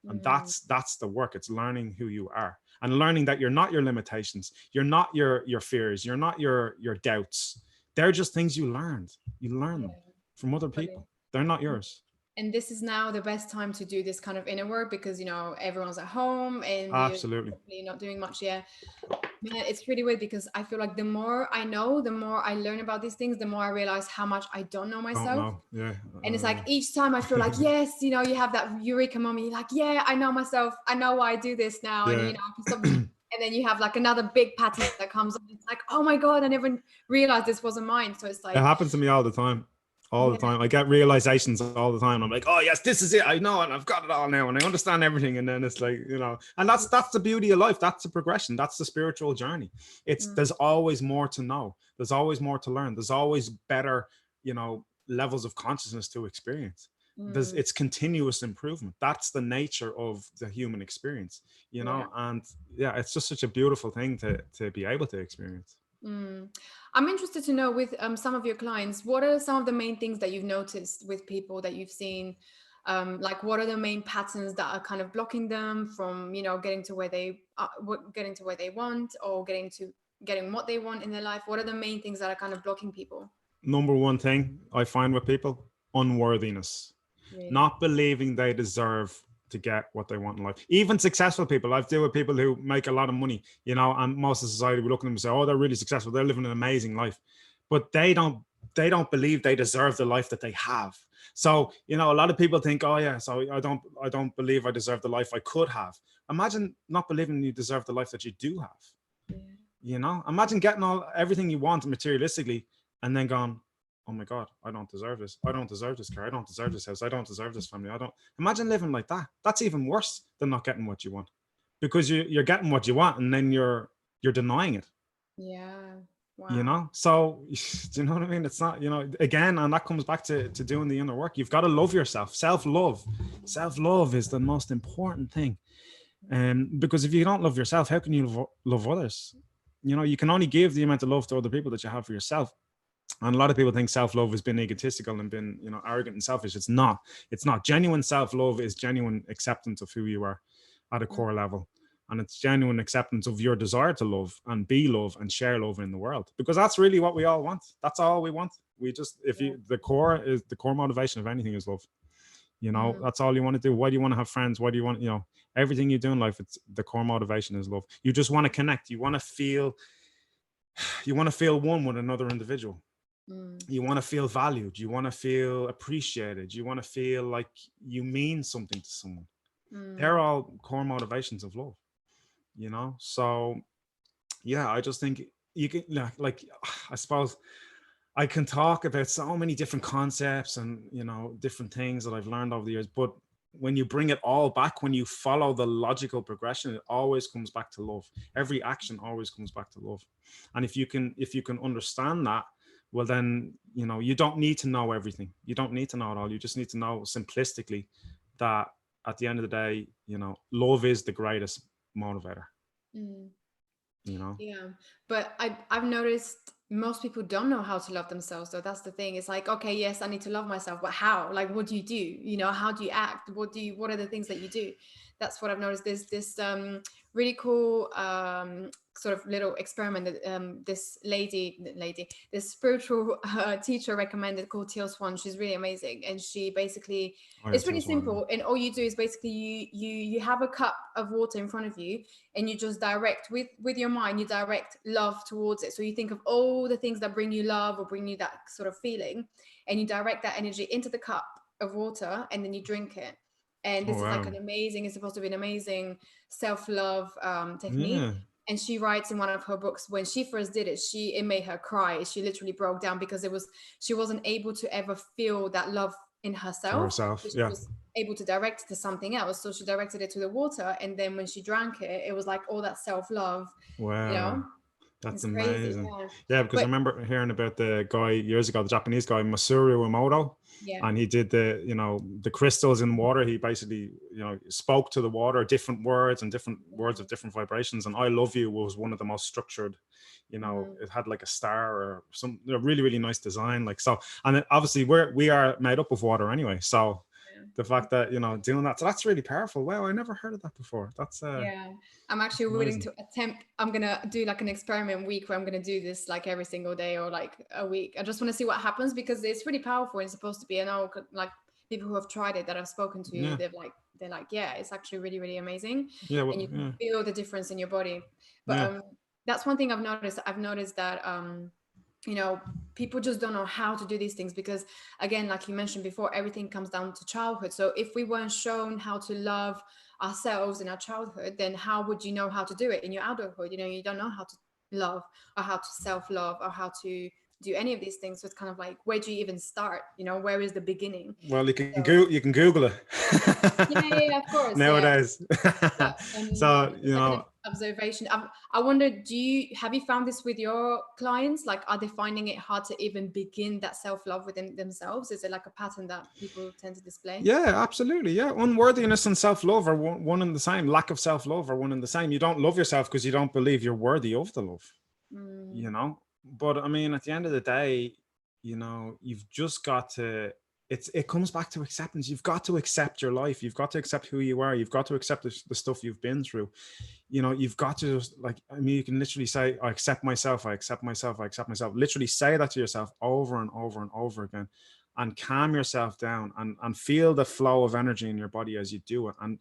And that's the work. It's learning who you are and learning that you're not your limitations. You're not your fears. You're not your doubts. They're just things you learned. You learn them from other people. They're not yours. And this is now the best time to do this kind of inner work because, you know, everyone's at home and absolutely you're not doing much yet. Man, it's pretty weird because I feel like the more I know, the more I learn about these things, the more I realize how much I don't know myself. Yeah. And it's like each time I feel like, yes, you know, you have that eureka moment. You're like, yeah, I know myself. I know why I do this now. And, you know, I can stop. And then you have like another big pattern that comes up. It's like, oh my God, I never realized this wasn't mine. So it's like. It happens to me all the time. All the time. I get realizations all the time. I'm like, oh yes, this is it. I know it. I've got it all now. And I understand everything. And then it's like, you know, and that's the beauty of life. That's the progression. That's the spiritual journey. There's always more to know. There's always more to learn. There's always better, you know, levels of consciousness to experience. It's continuous improvement. That's the nature of the human experience, you know, and it's just such a beautiful thing to be able to experience. I'm interested to know with some of your clients, what are some of the main things that you've noticed with people that you've seen? Like, what are the main patterns that are kind of blocking them from, you know, getting to where they want or getting what they want in their life? What are the main things that are kind of blocking people? Number one thing I find with people, unworthiness, not believing they deserve to get what they want in life. Even successful people, I've dealt with people who make a lot of money, you know, and most of society will look at them and say, oh, they're really successful, they're living an amazing life, but they don't they don't believe they deserve the life that they have. So, you know, a lot of people think, oh yeah, so I don't believe I deserve the life I could have. Imagine not believing you deserve the life that you do have. Yeah. You know, imagine getting everything you want materialistically and then going, oh my God, I don't deserve this. I don't deserve this car. I don't deserve this house. I don't deserve this family. I don't. Imagine living like that. That's even worse than not getting what you want, because you're getting what you want and then you're denying it. Yeah. Wow. You know, so do you know what I mean? It's not, you know, again, and that comes back to doing the inner work. You've got to love yourself. Self-love is the most important thing. Because if you don't love yourself, how can you love others? You know, you can only give the amount of love to other people that you have for yourself. And a lot of people think self-love has been egotistical and been, you know, arrogant and selfish. It's not. Genuine self-love is genuine acceptance of who you are at a core level. And it's genuine acceptance of your desire to love and be love and share love in the world, because that's really what we all want. That's all we want. We just, the core motivation of anything is love. You know, that's all you want to do. Why do you want to have friends? Why do you want, you know, everything you do in life, it's the core motivation is love. You just want to connect. You want to feel one with another individual. You want to feel valued. You want to feel appreciated. You want to feel like you mean something to someone. They're all core motivations of love. You know, so yeah, I just think you can, like, I suppose I can talk about so many different concepts and, you know, different things that I've learned over the years, but when you bring it all back, when you follow the logical progression, it always comes back to love. Every action always comes back to love. And if you can understand that, well, then, you know, you don't need to know everything. You don't need to know it all. You just need to know simplistically that at the end of the day, you know, love is the greatest motivator. You know? Yeah, but I've noticed most people don't know how to love themselves, though. That's the thing. It's like, okay, yes, I need to love myself, but how? Like, what do you do? You know, how do you act? What are the things that you do? That's what I've noticed. There's this really cool sort of little experiment that this spiritual teacher recommended, called Teal Swan. She's really amazing, and she basically, it's really simple. And all you do is basically you have a cup of water in front of you, and you just direct with your mind, you direct love towards it. So you think of all the things that bring you love or bring you that sort of feeling, and you direct that energy into the cup of water, and then you drink it. And this is like it's supposed to be an amazing self-love technique. Yeah. And she writes in one of her books, when she first did it, it made her cry. She literally broke down because she wasn't able to ever feel that love in herself. She was able to direct it to something else. So she directed it to the water. And then when she drank it, it was like all that self-love. Wow. You know? That's it's amazing. Crazy. Yeah, because I remember hearing about the guy years ago, the Japanese guy, Masaru Emoto. Yeah. And he did the crystals in water. He basically, you know, spoke to the water, different words and different words of different vibrations. And I love you was one of the most structured, you know, it had like a star or some really, really nice design. Like, so, and obviously we are made up of water anyway. So the fact that, you know, doing that, so that's really powerful. Wow, I never heard of that before. That's I'm actually willing to attempt. I'm gonna do like an experiment week where I'm gonna do this like every single day or like a week. I just want to see what happens, because it's really powerful. It's supposed to be, I know, like people who have tried it that I've spoken to, they're like, yeah, it's actually really, really amazing. And you can feel the difference in your body. But that's one thing I've noticed. I've noticed that you know, people just don't know how to do these things, because again, like you mentioned before, everything comes down to childhood. So if we weren't shown how to love ourselves in our childhood, then how would you know how to do it in your adulthood? You know, you don't know how to love or how to self-love or how to do any of these things. So it's kind of like, where do you even start? You know, where is the beginning? Well, you can Google it. Yeah, of course. Nowadays. But, so, you know, observation. I wonder, have you found this with your clients? Like, are they finding it hard to even begin that self-love within themselves? Is it like a pattern that people tend to display? Yeah, absolutely. Yeah. Unworthiness and self-love are one and the same. Lack of self-love are one and the same. You don't love yourself because you don't believe you're worthy of the love, you know? But I mean, at the end of the day, you know, you've just got to, it comes back to acceptance. You've got to accept your life. You've got to accept who you are. You've got to accept the stuff you've been through. You know, you've got to just, like, I mean, you can literally say, I accept myself. I accept myself. I accept myself. Literally say that to yourself over and over and over again, and calm yourself down and feel the flow of energy in your body as you do it. And,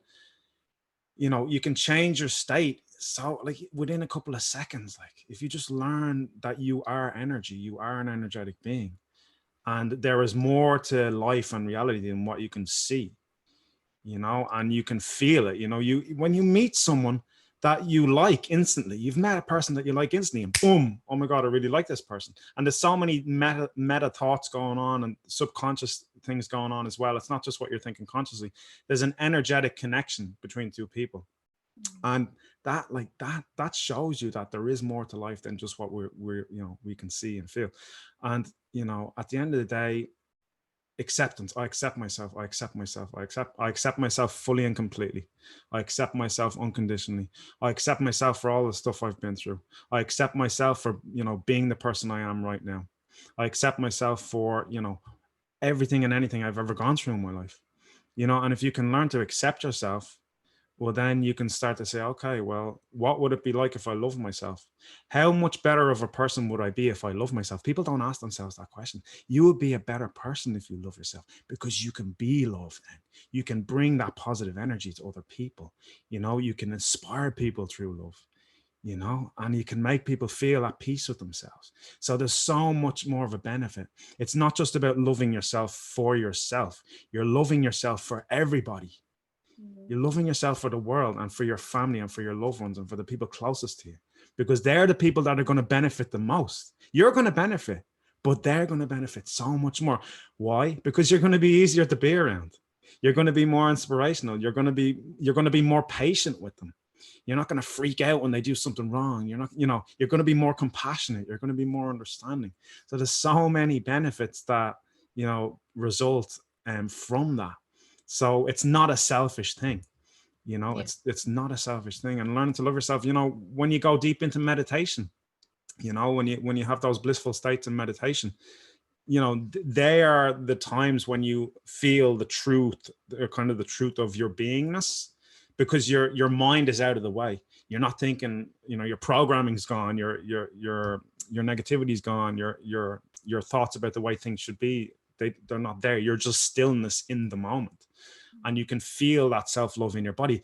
you know, you can change your state. So like within a couple of seconds, like if you just learn that you are energy, you are an energetic being. And there is more to life and reality than what you can see, you know, and you can feel it. You know, when you meet someone that you like instantly, you've met a person that you like instantly, and boom, oh my God, I really like this person. And there's so many meta thoughts going on and subconscious things going on as well. It's not just what you're thinking consciously. There's an energetic connection between two people. And that shows you that there is more to life than just what we can see and feel. And, you know, at the end of the day, acceptance. I accept myself. I accept myself. I accept myself fully and completely. I accept myself unconditionally. I accept myself for all the stuff I've been through. I accept myself for, you know, being the person I am right now. I accept myself for, you know, everything and anything I've ever gone through in my life. You know, and if you can learn to accept yourself, well, then you can start to say, okay, well, what would it be like if I loved myself? How much better of a person would I be if I love myself? People don't ask themselves that question. You would be a better person if you love yourself, because you can be love then. You can bring that positive energy to other people. You know, you can inspire people through love, you know, and you can make people feel at peace with themselves. So there's so much more of a benefit. It's not just about loving yourself for yourself. You're loving yourself for everybody. You're loving yourself for the world and for your family and for your loved ones and for the people closest to you, because they're the people that are going to benefit the most. You're going to benefit, but they're going to benefit so much more. Why? Because you're going to be easier to be around. You're going to be more inspirational. You're going to be more patient with them. You're not going to freak out when they do something wrong. You're not, you know, you're going to be more compassionate. You're going to be more understanding. So there's so many benefits that, you know, result from that. So it's not a selfish thing, you know. Yeah. It's not a selfish thing. And learning to love yourself, you know, when you go deep into meditation, you know, when you have those blissful states in meditation, you know, they are the times when you feel the truth, or kind of the truth of your beingness, because your mind is out of the way. You're not thinking, you know, your programming's gone, your negativity's gone, your thoughts about the way things should be, they're not there. You're just stillness in the moment. And you can feel that self-love in your body.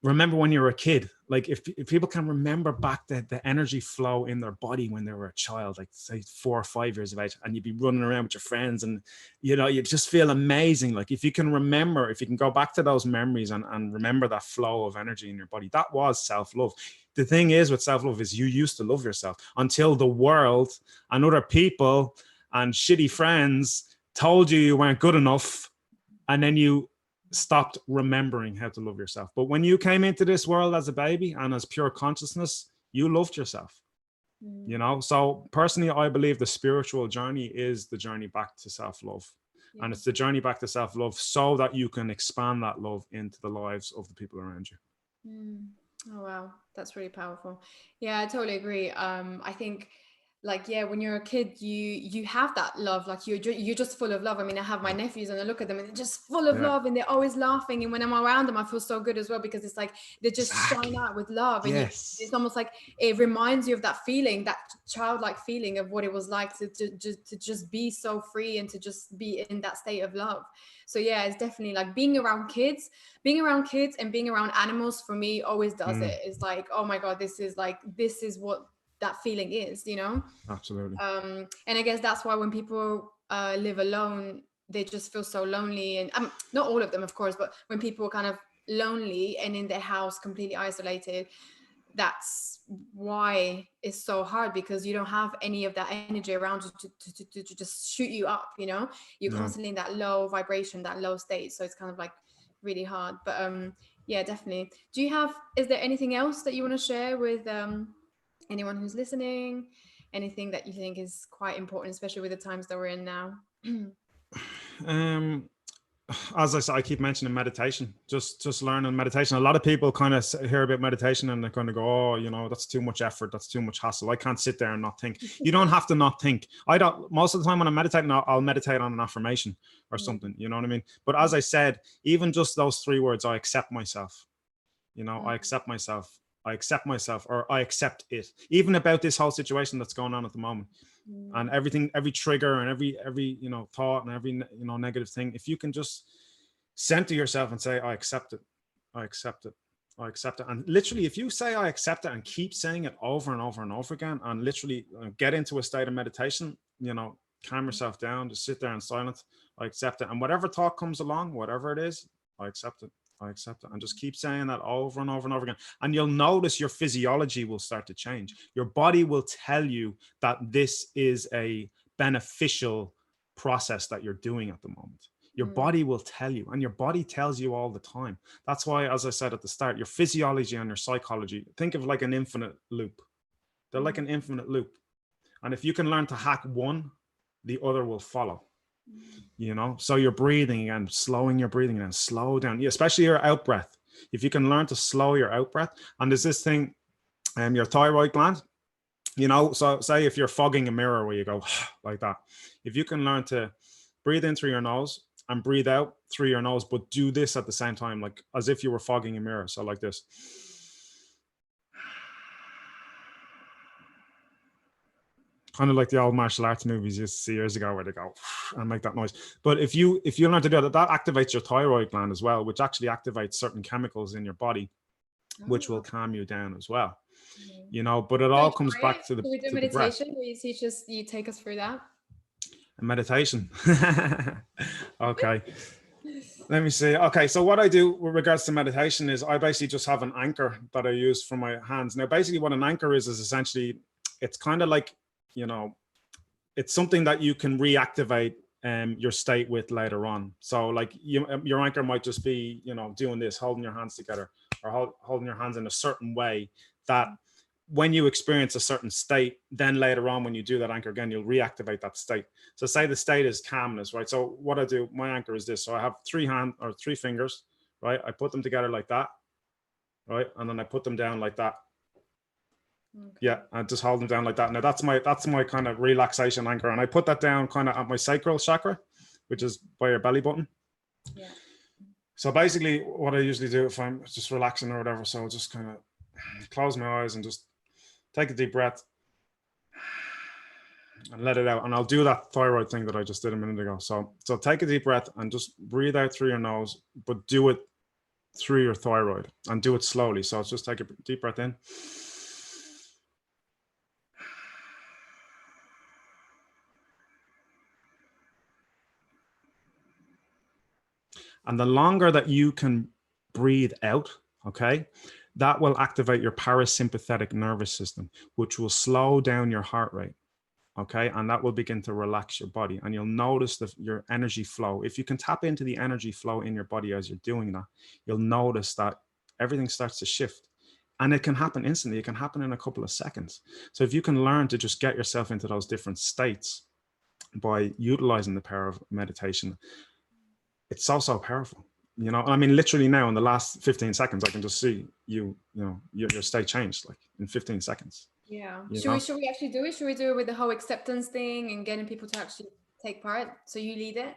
Remember when you were a kid, like if people can remember back the energy flow in their body when they were a child, like say 4 or 5 years of age, and you'd be running around with your friends and, you know, you just feel amazing. Like if you can remember, if you can go back to those memories and remember that flow of energy in your body, that was self-love. The thing is with self-love is you used to love yourself until the world and other people and shitty friends told you weren't good enough. And then you stopped remembering how to love yourself. But when you came into this world as a baby and as pure consciousness, you loved yourself, you know? So personally, I believe the spiritual journey is the journey back to self-love. Yeah. And it's the journey back to self-love so that you can expand that love into the lives of the people around you. Oh, wow. That's really powerful. Yeah, I totally agree. I think, like, yeah, when you're a kid, you have that love, like you're just full of love. I mean, I have my nephews and I look at them and they're just full of love and they're always laughing. And when I'm around them, I feel so good as well, because it's like they just shine out with love. And it's almost like it reminds you of that feeling, that childlike feeling of what it was like to just be so free and to just be in that state of love. So yeah, it's definitely like being around kids and being around animals for me always does it. It's like, oh my God, this is what that feeling is, you know? Absolutely. And I guess that's why when people live alone, they just feel so lonely. And not all of them, of course, but when people are kind of lonely and in their house, completely isolated, that's why it's so hard, because you don't have any of that energy around you to just shoot you up, you know? You're constantly in that low vibration, that low state. So it's kind of like really hard. But yeah, definitely. Is there anything else that you want to share with anyone who's listening? Anything that you think is quite important, especially with the times that we're in now? As I said, I keep mentioning meditation, just learning meditation. A lot of people kind of hear about meditation and they're going to go, oh, you know, that's too much effort. That's too much hassle. I can't sit there and not think. You don't have to not think. Most of the time when I'm meditating, I'll meditate on an affirmation or something, you know what I mean? But as I said, even just those 3 words, I accept myself, you know, I accept myself. I accept myself, or I accept it, even about this whole situation that's going on at the moment. And everything, every trigger and every, you know, thought and every, you know, negative thing. If you can just center yourself and say, I accept it. I accept it. I accept it. And literally, if you say, I accept it and keep saying it over and over and over again, and literally get into a state of meditation, you know, Calm yourself down. Just sit there in silence. I accept it. And whatever thought comes along, whatever it is, I accept it. I accept it. And just keep saying that over and over and over again. And you'll notice your physiology will start to change. Your body will tell you that this is a beneficial process that you're doing at the moment. Your body will tell you, and your body tells you all the time. That's why, as I said at the start, your physiology and your psychology, think of like an infinite loop. They're like an infinite loop. And if you can learn to hack one, the other will follow. You know, so you're breathing again, slowing your breathing and slow down, especially your out breath. If you can learn to slow your out breath, and there's this thing, your thyroid gland, you know, so say if you're fogging a mirror where you go like that, if you can learn to breathe in through your nose and breathe out through your nose, but do this at the same time, like as if you were fogging a mirror. So like this. Kind of like the old martial arts movies you used to see years ago where they go and make that noise. But if you learn to do that, that activates your thyroid gland as well, which actually activates certain chemicals in your body, which will calm you down as well. You know, but it all comes back to the, we do to the breath. meditation? Will you teach us, you take us through that? A meditation. Okay. Let me see. Okay, so what I do with regards to meditation is I basically just have an anchor that I use for my hands. Now, basically what an anchor is essentially, it's kind of like, you know, it's something that you can reactivate your state with later on. So like your anchor might just be, you know, doing this, holding your hands together, or holding your hands in a certain way that when you experience a certain state, then later on, when you do that anchor again, you'll reactivate that state. So say the state is calmness, right? So what I do, my anchor is this. So I have three fingers, right? I put them together like that, right? And then I put them down like that. Okay. Yeah, I just hold them down like that. Now that's my kind of relaxation anchor. And I put that down kind of at my sacral chakra, which is by your belly button. Yeah. So basically what I usually do if I'm just relaxing or whatever, so I'll just kind of close my eyes and just take a deep breath and let it out. And I'll do that thyroid thing that I just did a minute ago. So take a deep breath and just breathe out through your nose, but do it through your thyroid and do it slowly. So just take a deep breath in. And the longer that you can breathe out, okay, that will activate your parasympathetic nervous system, which will slow down your heart rate. Okay, and that will begin to relax your body, and you'll notice your energy flow. If you can tap into the energy flow in your body as you're doing that, you'll notice that everything starts to shift. And it can happen instantly. It can happen in a couple of seconds. So if you can learn to just get yourself into those different states by utilizing the power of meditation, it's so powerful. You know, I mean, literally now in the last 15 seconds, I can just see your state changed like in 15 seconds. Yeah. Should we actually do it? Should we do it with the whole acceptance thing and getting people to actually take part? So you lead it.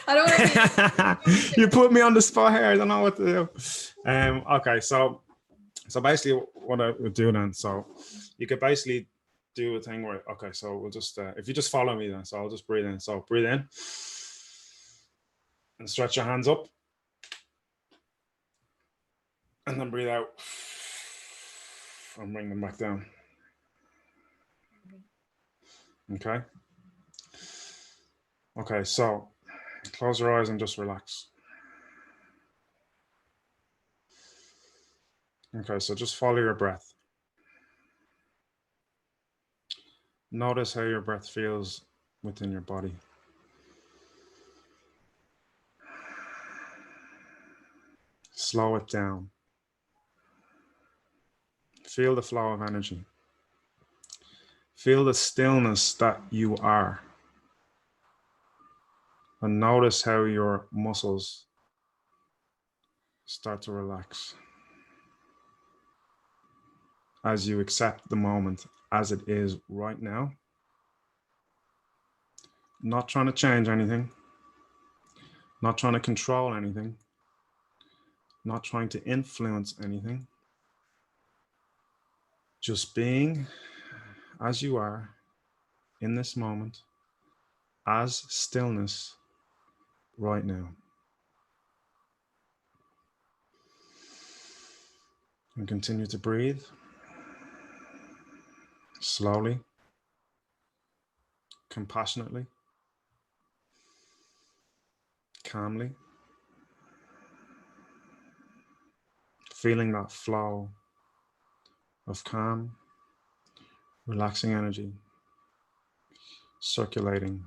I don't want to be. You put me on the spot here. I don't know what to do. Okay, so basically what I would do then, so you could basically do a thing where, okay, so we'll just if you just follow me then, so I'll just breathe in. So breathe in and stretch your hands up, and then breathe out and bring them back down. Okay. Okay, so close your eyes and just relax. Okay, so just follow your breath. Notice how your breath feels within your body. Slow it down. Feel the flow of energy. Feel the stillness that you are. And notice how your muscles start to relax as you accept the moment as it is right now. Not trying to change anything. Not trying to control anything. Not trying to influence anything. Just being as you are in this moment, as stillness right now. And continue to breathe slowly compassionately, calmly, feeling that flow of calm, relaxing energy circulating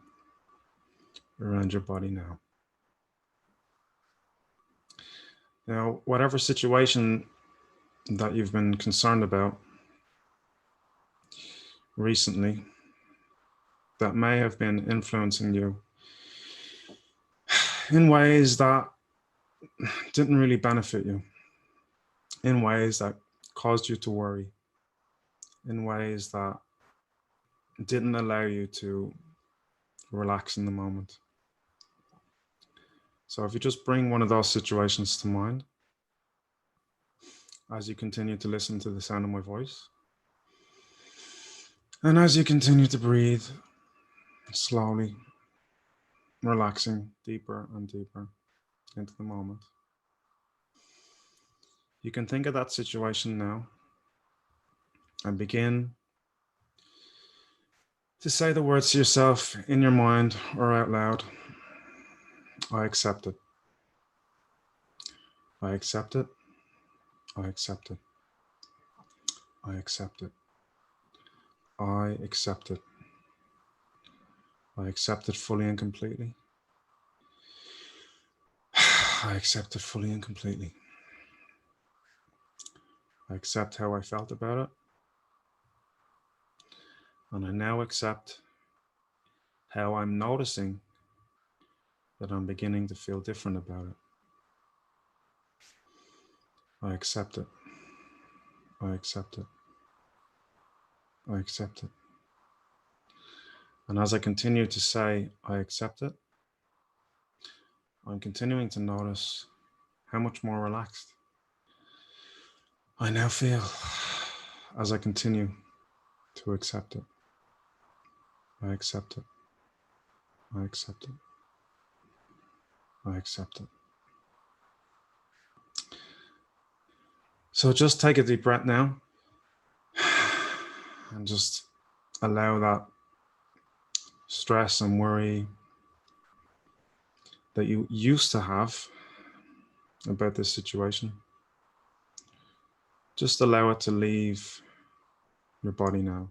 around your body now. Now, whatever situation that you've been concerned about recently that may have been influencing you in ways that didn't really benefit you, in ways that caused you to worry, in ways that didn't allow you to relax in the moment. So if you just bring one of those situations to mind as you continue to listen to the sound of my voice, and as you continue to breathe slowly, relaxing deeper and deeper into the moment, you can think of that situation now and begin to say the words to yourself in your mind or out loud. I accept it. I accept it. I accept it. I accept it. I accept it. I accept it fully and completely. I accept it fully and completely. I accept how I felt about it. And I now accept how I'm noticing that I'm beginning to feel different about it. I accept it. I accept it. I accept it. And as I continue to say, I accept it, I'm continuing to notice how much more relaxed I now feel as I continue to accept it. I accept it. I accept it. I accept it. So just take a deep breath now and just allow that stress and worry that you used to have about this situation, just allow it to leave your body now.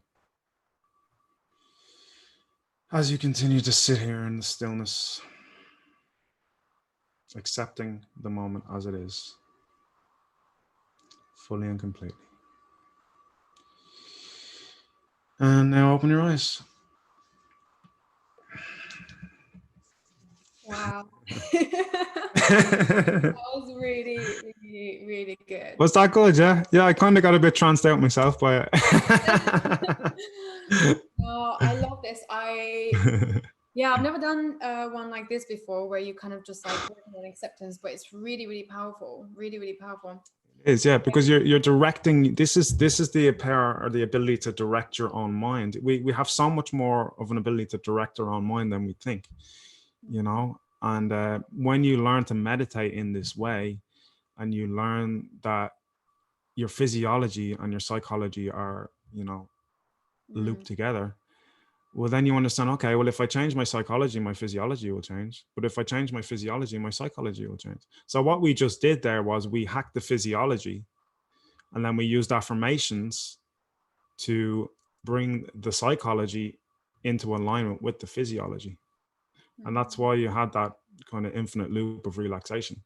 As you continue to sit here in the stillness, accepting the moment as it is, fully and completely. And now open your eyes. Wow. That was really, really, really good. Was that good? Yeah. Yeah, I kind of got a bit tranced out myself by it. No, I love this. I've never done one like this before where you kind of just like working on acceptance, but it's really, really powerful. Really, really powerful. It is, yeah, because you're directing. This is the power or the ability to direct your own mind. We have so much more of an ability to direct our own mind than we think, you know. And when you learn to meditate in this way, and you learn that your physiology and your psychology are, you know, looped together, well, then you understand, okay, well, if I change my psychology, my physiology will change. But if I change my physiology, my psychology will change. So what we just did there was we hacked the physiology, and then we used affirmations to bring the psychology into alignment with the physiology. And that's why you had that kind of infinite loop of relaxation.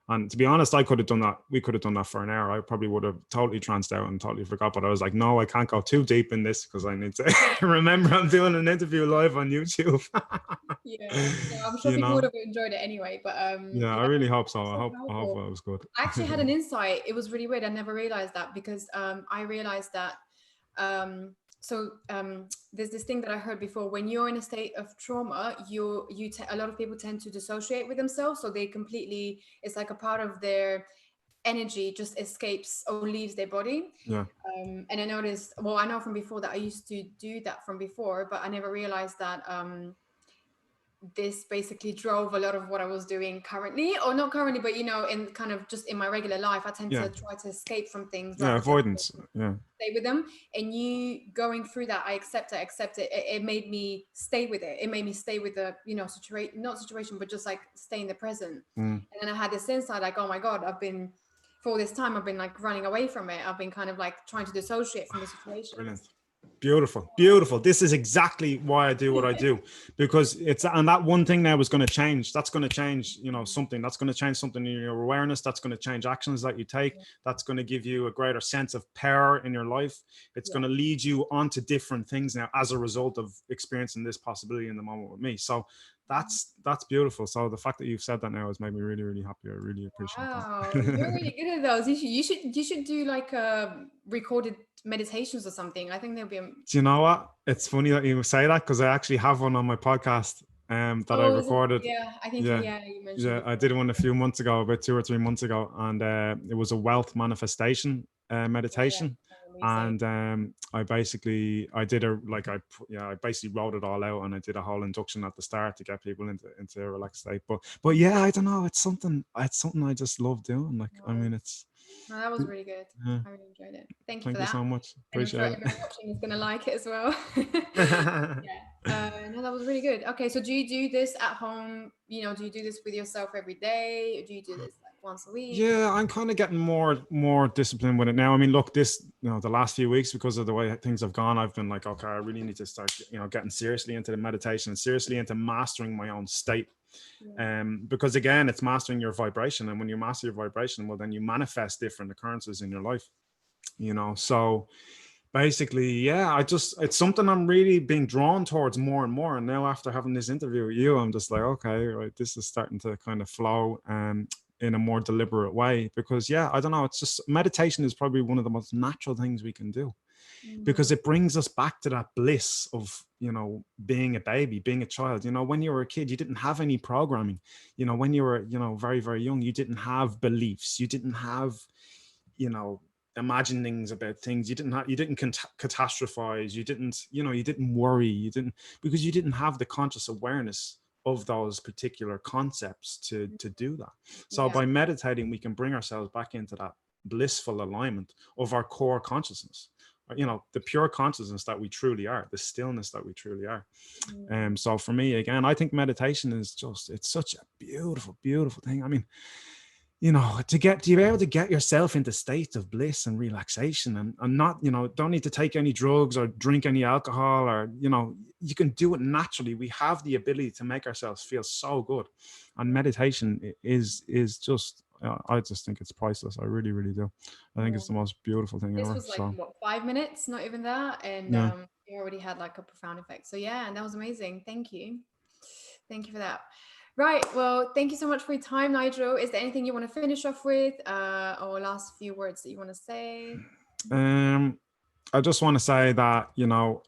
And to be honest, I could have done that. We could have done that for an hour. I probably would have totally tranced out and totally forgot. But I was like, no, I can't go too deep in this because I need to remember I'm doing an interview live on YouTube. Yeah, I'm sure people would have enjoyed it anyway. But yeah, I really hope so. I hope it was good. I actually had an insight. It was really weird. I never realized that because I realized that there's this thing that I heard before. When you're in a state of trauma, a lot of people tend to dissociate with themselves. So they completely, it's like a part of their energy just escapes or leaves their body. Yeah. And I noticed, well, I know from before that I used to do that from before, but I never realized that this basically drove a lot of what I was doing currently, or not currently, but in kind of just in my regular life. I tend to try to escape from things Yeah, rather than avoidance. Yeah. stay with them. And you going through that, I accept it. It made me stay with it. It made me stay with the situation, not situation, but just like stay in the present. And then I had this insight, like, oh my God, for all this time I've been like running away from it. I've been kind of like trying to dissociate from the situation. Brilliant. Beautiful. This is exactly why I do what I do, because and that one thing now is going to change. That's going to change, something. That's going to change something in your awareness. That's going to change actions that you take. That's going to give you a greater sense of power in your life. It's going to lead you onto different things now as a result of experiencing this possibility in the moment with me. So that's beautiful. So the fact that you've said that now has made me really, really happy. I really appreciate that. You're really good at those. You should do like recorded meditations or something. I think they'll be. Do you know what? It's funny that you say that, because I actually have one on my podcast that I recorded. I think you mentioned. Yeah, I did one a few months ago, about 2 or 3 months ago, and it was a wealth manifestation meditation. And I basically wrote it all out, and I did a whole induction at the start to get people into a relaxed state. But yeah, I don't know. It's something I just love doing. Like, I mean, it's. No, that was really good. Yeah. I really enjoyed it. Thank you for that. so much. Appreciate and it. everyone watching is gonna like it as well. No, that was really good. Okay, so do you do this at home? Do you do this with yourself every day? Or do you do this like once a week? Yeah, I'm kind of getting more disciplined with it now. I mean, look, this, the last few weeks, because of the way things have gone, I've been like, okay, I really need to start, getting seriously into the meditation and seriously into mastering my own state. Because again, it's mastering your vibration. And when you master your vibration, well, then you manifest different occurrences in your life, so basically, it's something I'm really being drawn towards more and more. And now after having this interview with you, I'm just like, okay, right, this is starting to kind of flow in a more deliberate way, because I don't know, it's just, meditation is probably one of the most natural things we can do, because it brings us back to that bliss of, being a baby, being a child. When you were a kid, you didn't have any programming. When you were, very, very young, you didn't have beliefs. You didn't have, imaginings about things. You didn't catastrophize. You didn't, you didn't worry. Because you didn't have the conscious awareness of those particular concepts to do that. So by meditating, we can bring ourselves back into that blissful alignment of our core consciousness, the pure consciousness that we truly are, the stillness that we truly are. So for me, again, I think meditation is it's such a beautiful, beautiful thing. I mean, to be able to get yourself into states of bliss and relaxation, and not, don't need to take any drugs or drink any alcohol, or, you can do it naturally. We have the ability to make ourselves feel so good. And meditation is just, I just think it's priceless. I really, really do. I think it's the most beautiful thing ever. This was like, what, 5 minutes? Not even that. And you already had like a profound effect. So and that was amazing. Thank you. Thank you for that. Right. Well, thank you so much for your time, Nigel. Is there anything you want to finish off with, or last few words that you want to say? I just want to say that,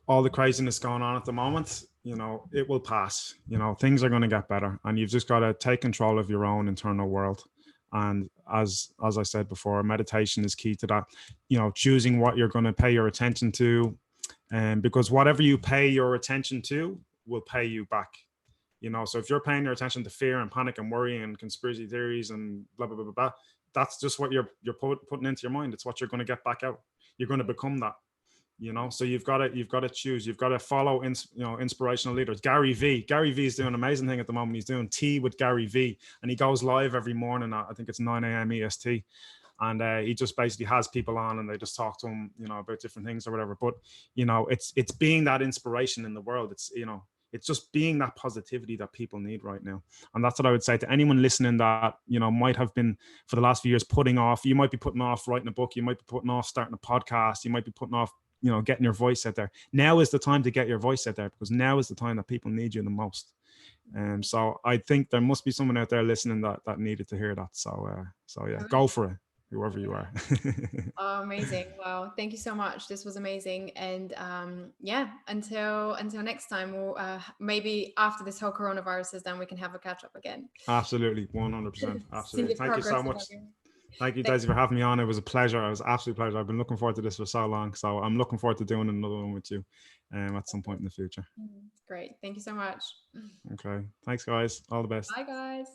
all the craziness going on at the moment, it will pass. Things are going to get better, and you've just got to take control of your own internal world. And as I said before, meditation is key to that. Choosing what you're going to pay your attention to, because whatever you pay your attention to will pay you back. So if you're paying your attention to fear and panic and worry and conspiracy theories and blah, blah, blah, blah, blah, that's just what you're putting into your mind. It's what you're going to get back out. You're going to become that, so you've got to choose. You've got to follow, inspirational leaders. Gary V is doing an amazing thing at the moment. He's doing Tea with Gary V, and he goes live every morning at, I think it's 9 a.m. EST. And he just basically has people on, and they just talk to him, about different things or whatever. But, it's being that inspiration in the world. It's just being that positivity that people need right now. And that's what I would say to anyone listening that, might have been for the last few years putting off. You might be putting off writing a book. You might be putting off starting a podcast. You might be putting off, getting your voice out there. Now is the time to get your voice out there, because now is the time that people need you the most. So I think there must be someone out there listening that needed to hear that. So yeah, go for it, whoever you are. Oh, amazing. Wow. Thank you so much. This was amazing. And until next time, we'll maybe after this whole coronavirus is done, we can have a catch up again. Absolutely. 100%. Absolutely. Thank you so much. Thank you, Daisy, for having me on. It was a pleasure. It was an absolute pleasure. I've been looking forward to this for so long. So I'm looking forward to doing another one with you at some point in the future. Great. Thank you so much. Okay. Thanks, guys. All the best. Bye, guys.